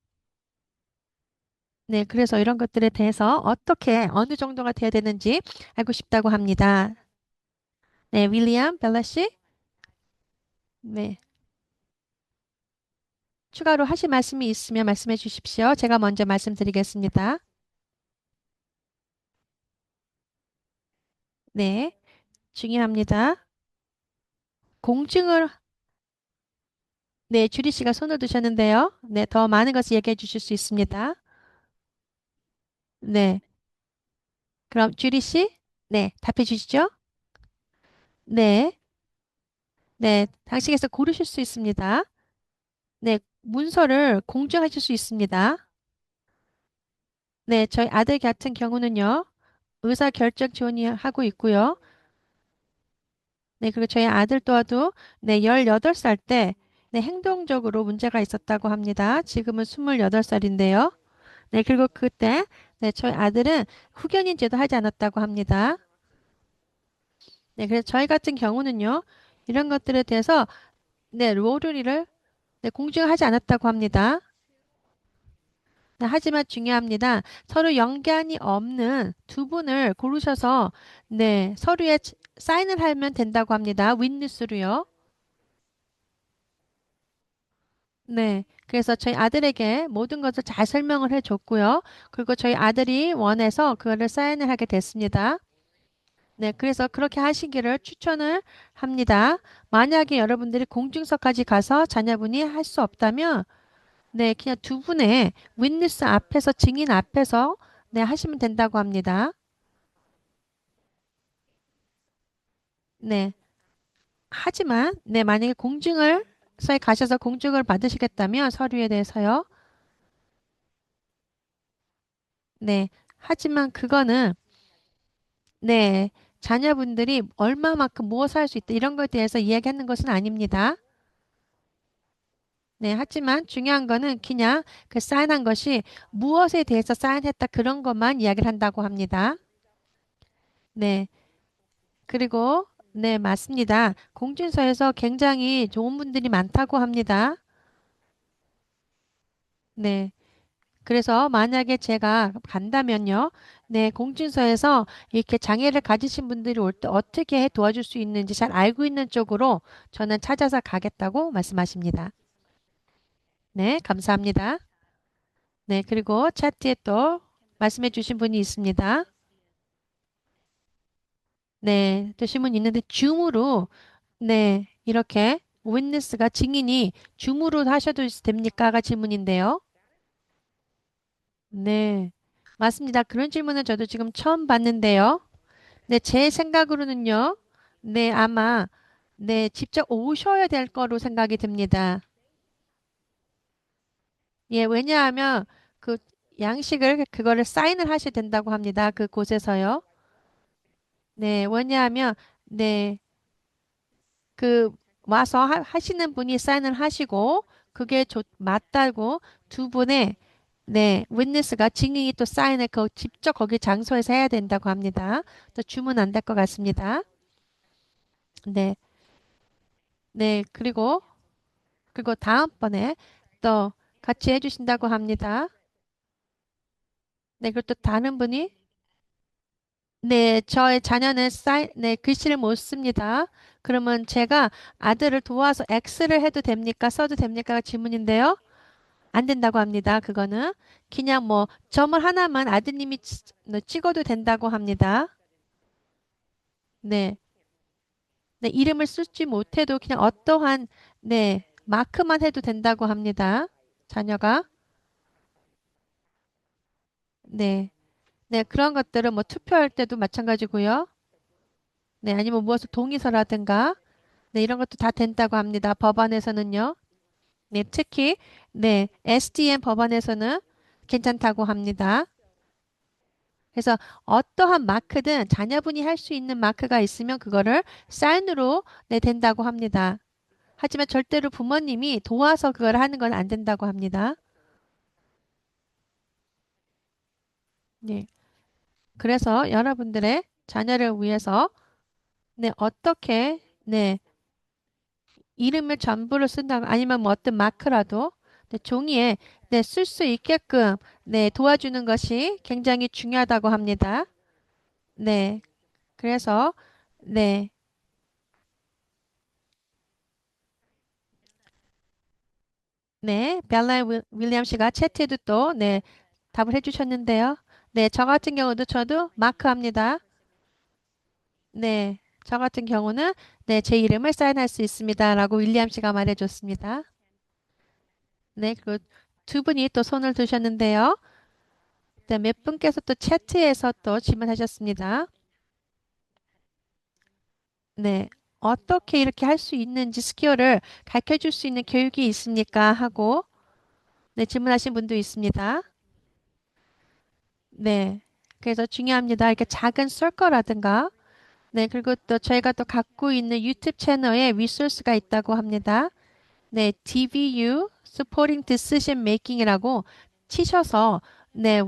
네, 그래서 이런 것들에 대해서 어떻게 어느 정도가 돼야 되는지 알고 싶다고 합니다. 네, 윌리엄 벨라 씨. 네. 추가로 하실 말씀이 있으면 말씀해 주십시오. 제가 먼저 말씀드리겠습니다. 네, 중요합니다. 공증을 네, 주리 씨가 손을 드셨는데요. 네, 더 많은 것을 얘기해 주실 수 있습니다. 네, 그럼 주리 씨, 네, 답해 주시죠. 네, 네, 당신께서 고르실 수 있습니다. 네, 문서를 공증하실 수 있습니다. 네, 저희 아들 같은 경우는요, 의사 결정 지원하고 있고요. 네, 그리고 저희 아들 또한 네, 18살 때 네, 행동적으로 문제가 있었다고 합니다. 지금은 28살인데요. 네, 그리고 그때 네, 저희 아들은 후견인 제도 하지 않았다고 합니다. 네, 그래서 저희 같은 경우는요, 이런 것들에 대해서 네, 로르리를 네, 공증하지 않았다고 합니다. 네, 하지만 중요합니다. 서로 연관이 없는 두 분을 고르셔서 네, 서류에 사인을 하면 된다고 합니다. 윗뉴스로요. 네. 그래서 저희 아들에게 모든 것을 잘 설명을 해줬고요. 그리고 저희 아들이 원해서 그거를 사인을 하게 됐습니다. 네. 그래서 그렇게 하시기를 추천을 합니다. 만약에 여러분들이 공증서까지 가서 자녀분이 할 수 없다면, 네. 그냥 두 분의 윈니스 앞에서, 증인 앞에서, 네. 하시면 된다고 합니다. 네. 하지만, 네. 만약에 서에 가셔서 공증을 받으시겠다면 서류에 대해서요. 네. 하지만 그거는 네, 자녀분들이 얼마만큼 무엇을 할 수 있다 이런 것에 대해서 이야기하는 것은 아닙니다. 네, 하지만 중요한 거는 그냥 그 사인한 것이 무엇에 대해서 사인했다 그런 것만 이야기를 한다고 합니다. 네, 그리고 네, 맞습니다. 공준서에서 굉장히 좋은 분들이 많다고 합니다. 네. 그래서 만약에 제가 간다면요. 네, 공준서에서 이렇게 장애를 가지신 분들이 올 때 어떻게 해 도와줄 수 있는지 잘 알고 있는 쪽으로 저는 찾아서 가겠다고 말씀하십니다. 네, 감사합니다. 네, 그리고 차트에 또 말씀해 주신 분이 있습니다. 네, 또 질문 있는데 줌으로 네, 이렇게 윈니스가 증인이 줌으로 하셔도 됩니까?가 질문인데요. 네, 맞습니다. 그런 질문은 저도 지금 처음 봤는데요. 네, 제 생각으로는요. 네, 아마 네, 직접 오셔야 될 거로 생각이 듭니다. 예, 왜냐하면 그 양식을 그거를 사인을 하셔야 된다고 합니다. 그곳에서요. 네, 왜냐하면 네, 그 와서 하시는 분이 사인을 하시고 그게 맞다고 두 분의 네, 윈니스가 증인이 또 사인을 직접 거기 장소에서 해야 된다고 합니다. 또 주문 안 될 것 같습니다. 네, 네, 그리고 다음번에 또 같이 해주신다고 합니다. 네, 그리고 또 다른 분이 네, 저의 자녀는 네, 글씨를 못 씁니다. 그러면 제가 아들을 도와서 X를 해도 됩니까? 써도 됩니까? 질문인데요. 안 된다고 합니다. 그거는 그냥 뭐 점을 하나만 아드님이 네, 찍어도 된다고 합니다. 네, 네, 이름을 쓰지 못해도 그냥 어떠한 네, 마크만 해도 된다고 합니다. 자녀가. 네. 네, 그런 것들은 뭐 투표할 때도 마찬가지고요. 네, 아니면 무엇을 동의서라든가, 네, 이런 것도 다 된다고 합니다. 법안에서는요. 네, 특히, 네, SDM 법안에서는 괜찮다고 합니다. 그래서 어떠한 마크든 자녀분이 할 수 있는 마크가 있으면 그거를 사인으로 네, 된다고 합니다. 하지만 절대로 부모님이 도와서 그걸 하는 건 안 된다고 합니다. 네. 그래서 여러분들의 자녀를 위해서 네, 어떻게 네, 이름을 전부를 쓴다고 아니면 뭐 어떤 마크라도 네, 종이에 네, 쓸 수 있게끔 네, 도와주는 것이 굉장히 중요하다고 합니다. 네. 그래서 네. 네. 벨라 윌리엄 씨가 채트에도 또 네, 답을 해 주셨는데요. 네, 저 같은 경우도 저도 마크합니다. 네. 저 같은 경우는 네, 제 이름을 사인할 수 있습니다라고 윌리엄 씨가 말해 줬습니다. 네, 그리고 두 분이 또 손을 드셨는데요. 네, 몇 분께서 또 채트에서 또 질문하셨습니다. 네. 어떻게 이렇게 할 수 있는지 스키어를 가르쳐 줄 수 있는 교육이 있습니까? 하고 네, 질문하신 분도 있습니다. 네. 그래서 중요합니다. 이렇게 작은 설거라든가 네, 그리고 또 저희가 또 갖고 있는 유튜브 채널에 리소스가 있다고 합니다. 네, DVU Supporting Decision Making이라고 치셔서 네,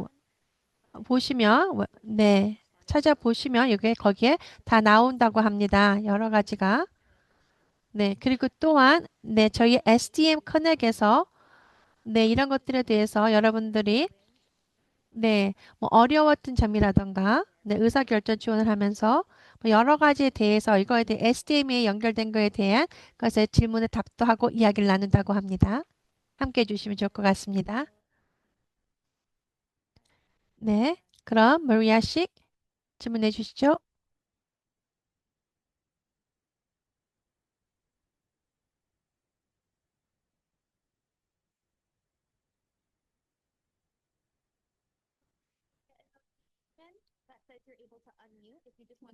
보시면 네, 찾아보시면 여기 거기에 다 나온다고 합니다. 여러 가지가. 네, 그리고 또한 네, 저희 SDM 커넥에서 네, 이런 것들에 대해서 여러분들이 네, 뭐 어려웠던 점이라던가, 네, 의사결정 지원을 하면서 뭐 여러 가지에 대해서 이거에 대해 SDM에 연결된 거에 대한 것에 질문에 답도 하고 이야기를 나눈다고 합니다. 함께 해주시면 좋을 것 같습니다. 네, 그럼 마리아 씨 질문해 주시죠.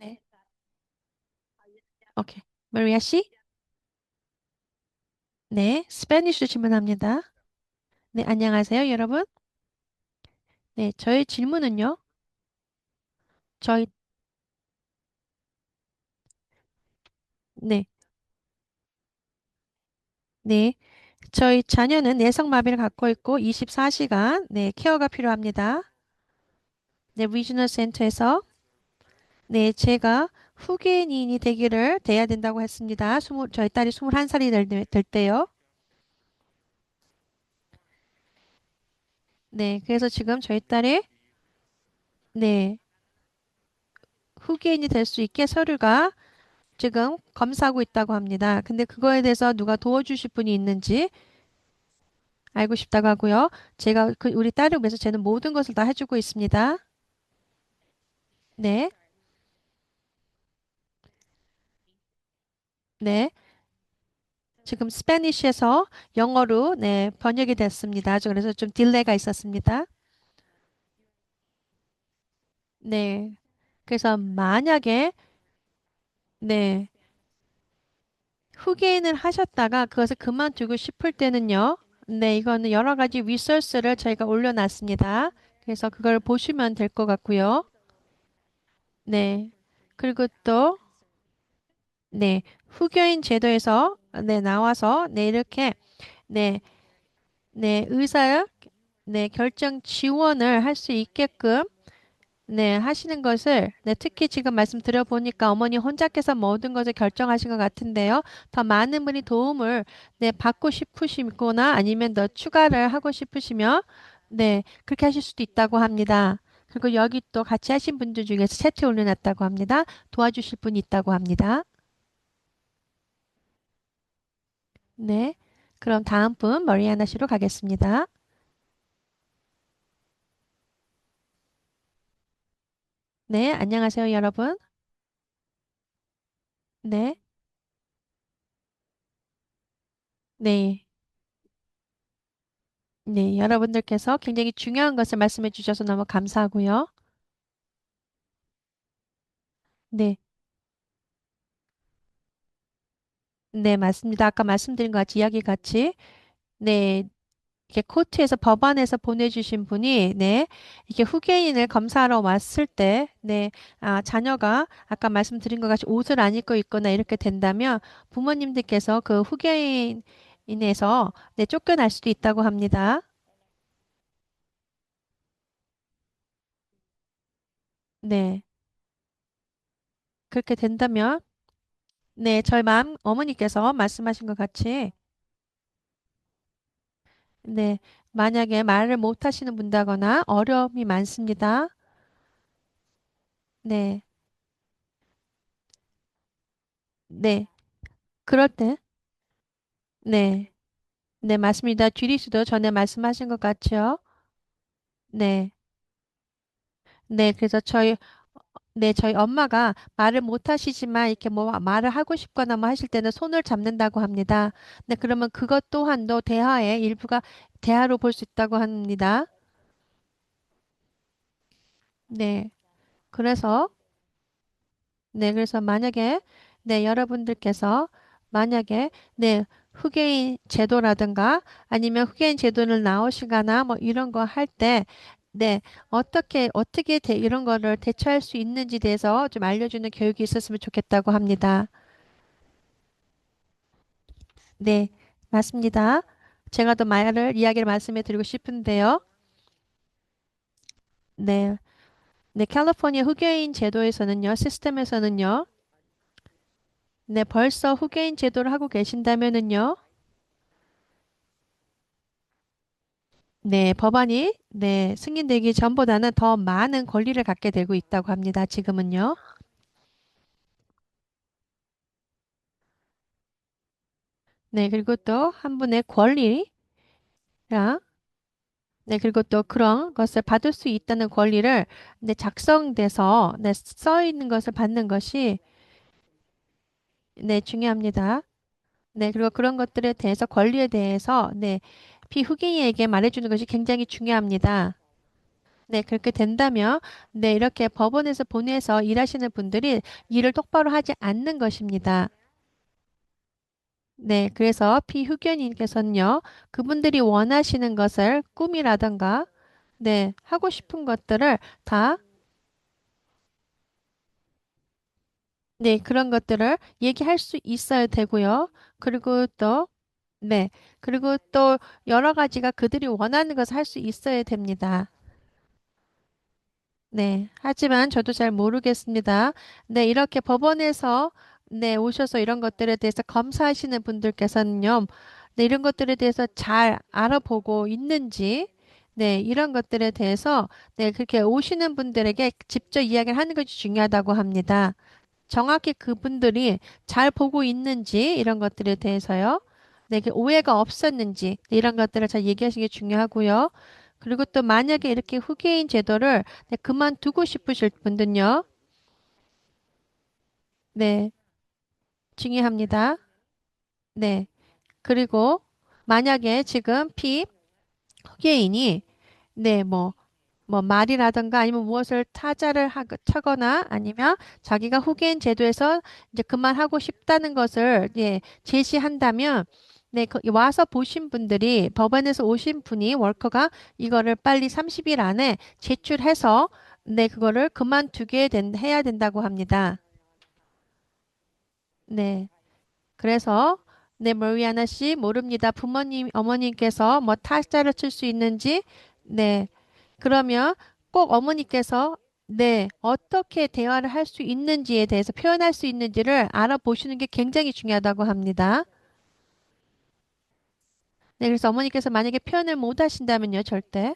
네, 오케이. 마리아 씨, 네, 스페니쉬 질문합니다. 네, 안녕하세요, 여러분. 네, 저의 질문은요. 저희, 네, 네, 저희 자녀는 내성마비를 갖고 있고 24시간, 네, 케어가 필요합니다. 네, 리지널 센터에서 네, 제가 후계인이 되기를 돼야 된다고 했습니다. 저희 딸이 21살이 될 때요. 네, 그래서 지금 저희 딸이 네, 후계인이 될 수 있게 서류가 지금 검사하고 있다고 합니다. 근데 그거에 대해서 누가 도와주실 분이 있는지 알고 싶다고 하고요. 제가 우리 딸을 위해서 저는 모든 것을 다 해주고 있습니다. 네, 네. 지금 스페니쉬에서 영어로 네, 번역이 됐습니다. 그래서 좀 딜레이가 있었습니다. 네. 그래서 만약에 네, 후계인을 하셨다가 그것을 그만두고 싶을 때는요. 네, 이거는 여러 가지 리소스를 저희가 올려놨습니다. 그래서 그걸 보시면 될 것 같고요. 네. 그리고 또 네, 후교인 제도에서 네, 나와서 네, 이렇게 네, 네, 네, 결정 지원을 할 수 있게끔 네, 하시는 것을 네, 특히 지금 말씀드려 보니까 어머니 혼자께서 모든 것을 결정하신 것 같은데요. 더 많은 분이 도움을 네, 받고 싶으시거나 아니면 더 추가를 하고 싶으시면 네, 그렇게 하실 수도 있다고 합니다. 그리고 여기 또 같이 하신 분들 중에서 채트 올려놨다고 합니다. 도와주실 분이 있다고 합니다. 네. 그럼 다음 분 머리아나 씨로 가겠습니다. 네, 안녕하세요, 여러분. 네. 네. 네, 여러분들께서 굉장히 중요한 것을 말씀해 주셔서 너무 감사하고요. 네. 네, 맞습니다. 아까 말씀드린 것 같이 이야기 같이 네, 이렇게 코트에서 법원에서 보내주신 분이 네, 이렇게 후계인을 검사하러 왔을 때 네, 자녀가 아까 말씀드린 것 같이 옷을 안 입고 있거나 이렇게 된다면 부모님들께서 그 후계인에서 네, 쫓겨날 수도 있다고 합니다. 네. 그렇게 된다면, 네, 저희 어머니께서 말씀하신 것 같이, 네, 만약에 말을 못 하시는 분다거나 어려움이 많습니다. 네, 네, 그럴 때, 네, 네, 맞습니다. 주리수도 전에 말씀하신 것 같죠? 네, 네, 그래서 네, 저희 엄마가 말을 못 하시지만 이렇게 뭐 말을 하고 싶거나 뭐 하실 때는 손을 잡는다고 합니다. 네, 그러면 그것 또한도 대화의 일부가 대화로 볼 수 있다고 합니다. 네, 그래서 그래서 만약에, 여러분들께서 만약에, 후계인 제도라든가 아니면 후계인 제도를 나오시거나 뭐 이런 거 할 때, 네, 어떻게 이런 거를 대처할 수 있는지 대해서 좀 알려주는 교육이 있었으면 좋겠다고 합니다. 네, 맞습니다. 제가 더 이야기를 말씀해 드리고 싶은데요. 네, 네, 캘리포니아 후계인 제도에서는요, 시스템에서는요, 네, 벌써 후계인 제도를 하고 계신다면은요, 네, 법안이 네, 승인되기 전보다는 더 많은 권리를 갖게 되고 있다고 합니다. 지금은요. 네, 그리고 또 한 분의 권리랑 네, 그리고 또 그런 것을 받을 수 있다는 권리를 네, 작성돼서 네, 써 있는 것을 받는 것이 네, 중요합니다. 네, 그리고 그런 것들에 대해서 권리에 대해서 네, 피후기인에게 말해주는 것이 굉장히 중요합니다. 네, 그렇게 된다면 네, 이렇게 법원에서 보내서 일하시는 분들이 일을 똑바로 하지 않는 것입니다. 네, 그래서 피후견인께서는요, 그분들이 원하시는 것을 꿈이라던가, 네, 하고 싶은 것들을 다, 네, 그런 것들을 얘기할 수 있어야 되고요. 그리고 또, 네, 그리고 또 여러 가지가 그들이 원하는 것을 할 수 있어야 됩니다. 네, 하지만 저도 잘 모르겠습니다. 네, 이렇게 법원에서 네, 오셔서 이런 것들에 대해서 검사하시는 분들께서는요, 네, 이런 것들에 대해서 잘 알아보고 있는지, 네, 이런 것들에 대해서 네, 그렇게 오시는 분들에게 직접 이야기를 하는 것이 중요하다고 합니다. 정확히 그분들이 잘 보고 있는지 이런 것들에 대해서요. 네, 그 오해가 없었는지 네, 이런 것들을 잘 얘기하시는 게 중요하고요. 그리고 또 만약에 이렇게 후계인 제도를 네, 그만두고 싶으실 분들요. 네, 중요합니다. 네. 그리고 만약에 지금 피 후계인이 네, 뭐 말이라든가 아니면 무엇을 차거나 아니면 자기가 후계인 제도에서 이제 그만하고 싶다는 것을 예, 제시한다면 네, 와서 보신 분들이 법원에서 오신 분이 워커가 이거를 빨리 30일 안에 제출해서 네, 그거를 해야 된다고 합니다. 네. 그래서 네, 머리아나 씨 모릅니다. 부모님, 어머님께서 뭐 타자를 칠 수 있는지 네. 그러면 꼭 어머니께서 네, 어떻게 대화를 할 수 있는지에 대해서 표현할 수 있는지를 알아보시는 게 굉장히 중요하다고 합니다. 네, 그래서 어머니께서 만약에 표현을 못 하신다면요, 절대.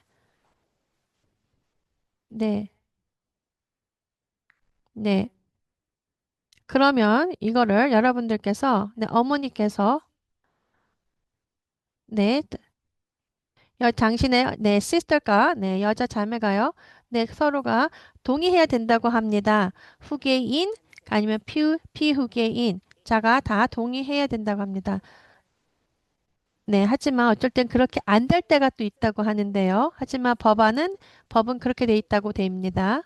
네, 네. 그러면 이거를 여러분들께서, 네, 어머니께서, 네, 당신의, 네, 시스터가, 네, 여자 자매가요, 네, 서로가 동의해야 된다고 합니다. 후계인, 아니면 피후계인, 자가 다 동의해야 된다고 합니다. 네, 하지만 어쩔 땐 그렇게 안 될 때가 또 있다고 하는데요. 하지만 법은 그렇게 돼 있다고 됩니다.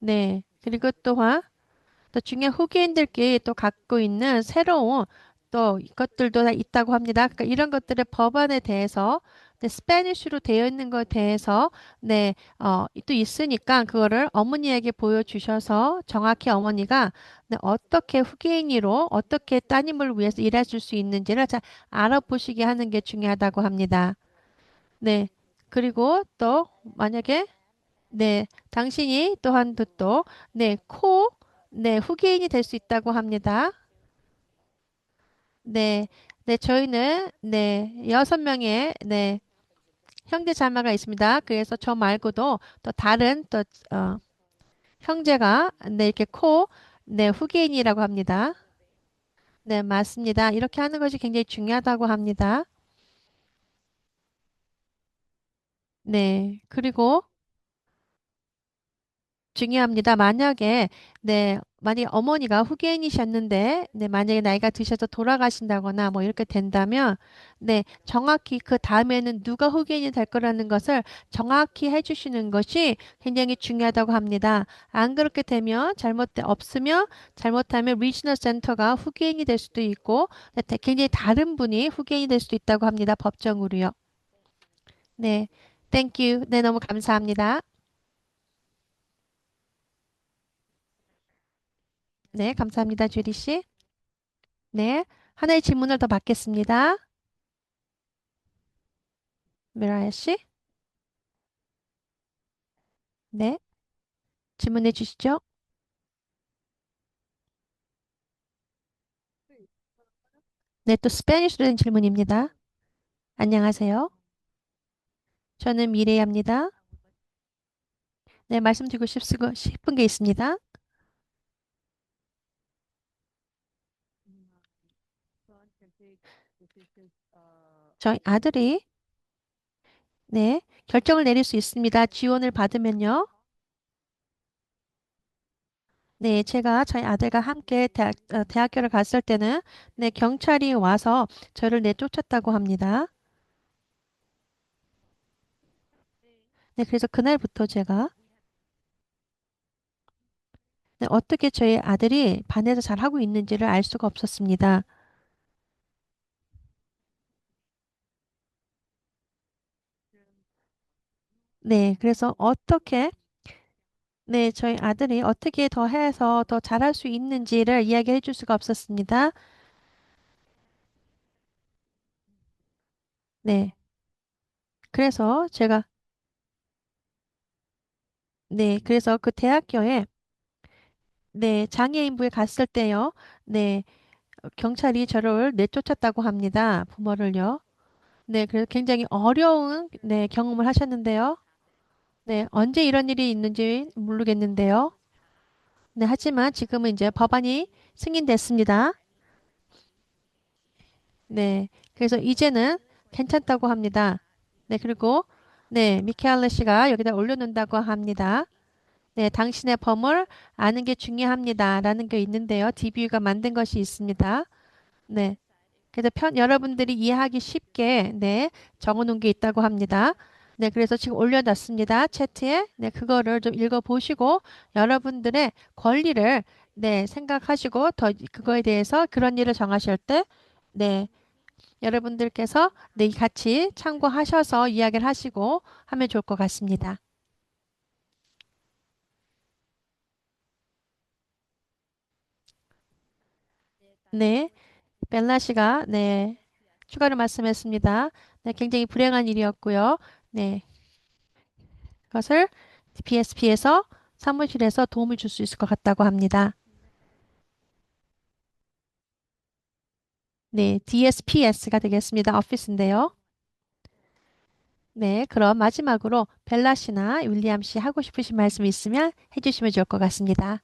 네. 그리고 또한 또 중요한 후기인들끼리 또 갖고 있는 새로운 또 이것들도 다 있다고 합니다. 그러니까 이런 것들의 법안에 대해서 네, 스페니쉬로 되어 있는 것에 대해서 네, 또 있으니까 그거를 어머니에게 보여주셔서 정확히 어머니가 네, 어떻게 후계인으로 어떻게 따님을 위해서 일해줄 수 있는지를 잘 알아보시게 하는 게 중요하다고 합니다. 네. 그리고 또 만약에 네, 당신이 또한 또, 네, 네, 후계인이 될 수 있다고 합니다. 네, 네, 저희는, 네, 6명의, 네, 형제 자매가 있습니다. 그래서 저 말고도 또 다른 또, 어, 형제가, 네, 이렇게 네, 후계인이라고 합니다. 네, 맞습니다. 이렇게 하는 것이 굉장히 중요하다고 합니다. 네, 그리고, 중요합니다. 만약에 어머니가 후계인이셨는데, 네, 만약에 나이가 드셔서 돌아가신다거나 뭐 이렇게 된다면, 네, 정확히 그 다음에는 누가 후계인이 될 거라는 것을 정확히 해주시는 것이 굉장히 중요하다고 합니다. 안 그렇게 되면 없으면 잘못하면 리지널 센터가 후계인이 될 수도 있고, 네, 굉장히 다른 분이 후계인이 될 수도 있다고 합니다. 법정으로요. 네, 땡큐. 네, 너무 감사합니다. 네, 감사합니다, 주리 씨. 네. 하나의 질문을 더 받겠습니다. 미라야 씨. 네. 질문해 주시죠. 네, 또 스페니쉬로 된 질문입니다. 안녕하세요. 저는 미래야입니다. 네, 말씀드리고 싶은 게 있습니다. 저희 아들이 네, 결정을 내릴 수 있습니다. 지원을 받으면요. 네, 제가 저희 아들과 함께 대학교를 갔을 때는 네, 경찰이 와서 저를 내쫓았다고 합니다. 네, 그래서 그날부터 제가 네, 어떻게 저희 아들이 반에서 잘하고 있는지를 알 수가 없었습니다. 네, 그래서 네, 저희 아들이 어떻게 더 해서 더 잘할 수 있는지를 이야기해 줄 수가 없었습니다. 네, 그래서 그래서 그 대학교에, 네, 장애인부에 갔을 때요, 네, 경찰이 저를 내쫓았다고 합니다. 부모를요. 네, 그래서 굉장히 어려운, 네, 경험을 하셨는데요. 네, 언제 이런 일이 있는지 모르겠는데요. 네, 하지만 지금은 이제 법안이 승인됐습니다. 네, 그래서 이제는 괜찮다고 합니다. 네, 그리고, 네, 미케알레 씨가 여기다 올려놓는다고 합니다. 네, 당신의 범을 아는 게 중요합니다. 라는 게 있는데요. DBU가 만든 것이 있습니다. 네. 그래서 여러분들이 이해하기 쉽게, 네, 적어 놓은 게 있다고 합니다. 네, 그래서 지금 올려놨습니다. 채트에. 네, 그거를 좀 읽어보시고, 여러분들의 권리를, 네, 생각하시고, 그거에 대해서 그런 일을 정하실 때, 네, 여러분들께서, 네, 같이 참고하셔서 이야기를 하시고 하면 좋을 것 같습니다. 네. 벨라 씨가 네 추가로 말씀했습니다. 네, 굉장히 불행한 일이었고요. 네, 그것을 PSP에서 사무실에서 도움을 줄 수 있을 것 같다고 합니다. 네, DSPS가 되겠습니다. 오피스인데요. 네, 그럼 마지막으로 벨라 씨나 윌리엄 씨 하고 싶으신 말씀 있으면 해주시면 좋을 것 같습니다.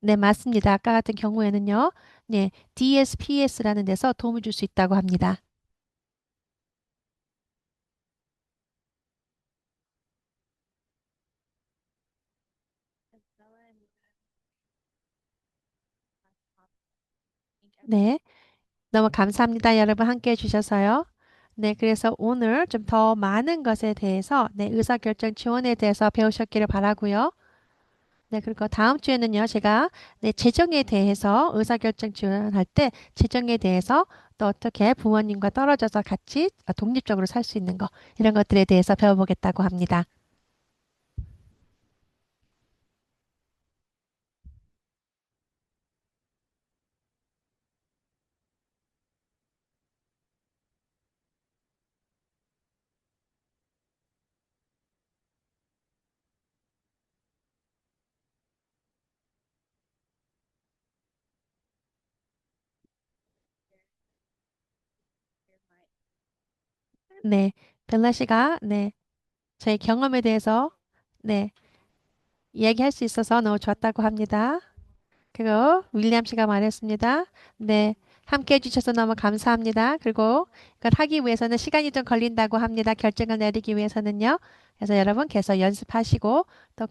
네, 맞습니다. 아까 같은 경우에는요. 네, DSPS라는 데서 도움을 줄 수 있다고 합니다. 네. 너무 감사합니다. 여러분 함께 해주셔서요. 네, 그래서 오늘 좀 더 많은 것에 대해서 네, 의사결정 지원에 대해서 배우셨기를 바라고요. 네, 그리고 다음 주에는요, 제가 네, 재정에 대해서 의사결정 지원할 때 재정에 대해서 또 어떻게 부모님과 떨어져서 같이 독립적으로 살 수 있는 거 이런 것들에 대해서 배워보겠다고 합니다. 네, 벨라 씨가 네, 저희 경험에 대해서 네, 이야기할 수 있어서 너무 좋았다고 합니다. 그리고 윌리엄 씨가 말했습니다. 네. 함께 해주셔서 너무 감사합니다. 그리고 이걸 하기 위해서는 시간이 좀 걸린다고 합니다. 결정을 내리기 위해서는요. 그래서 여러분 계속 연습하시고 또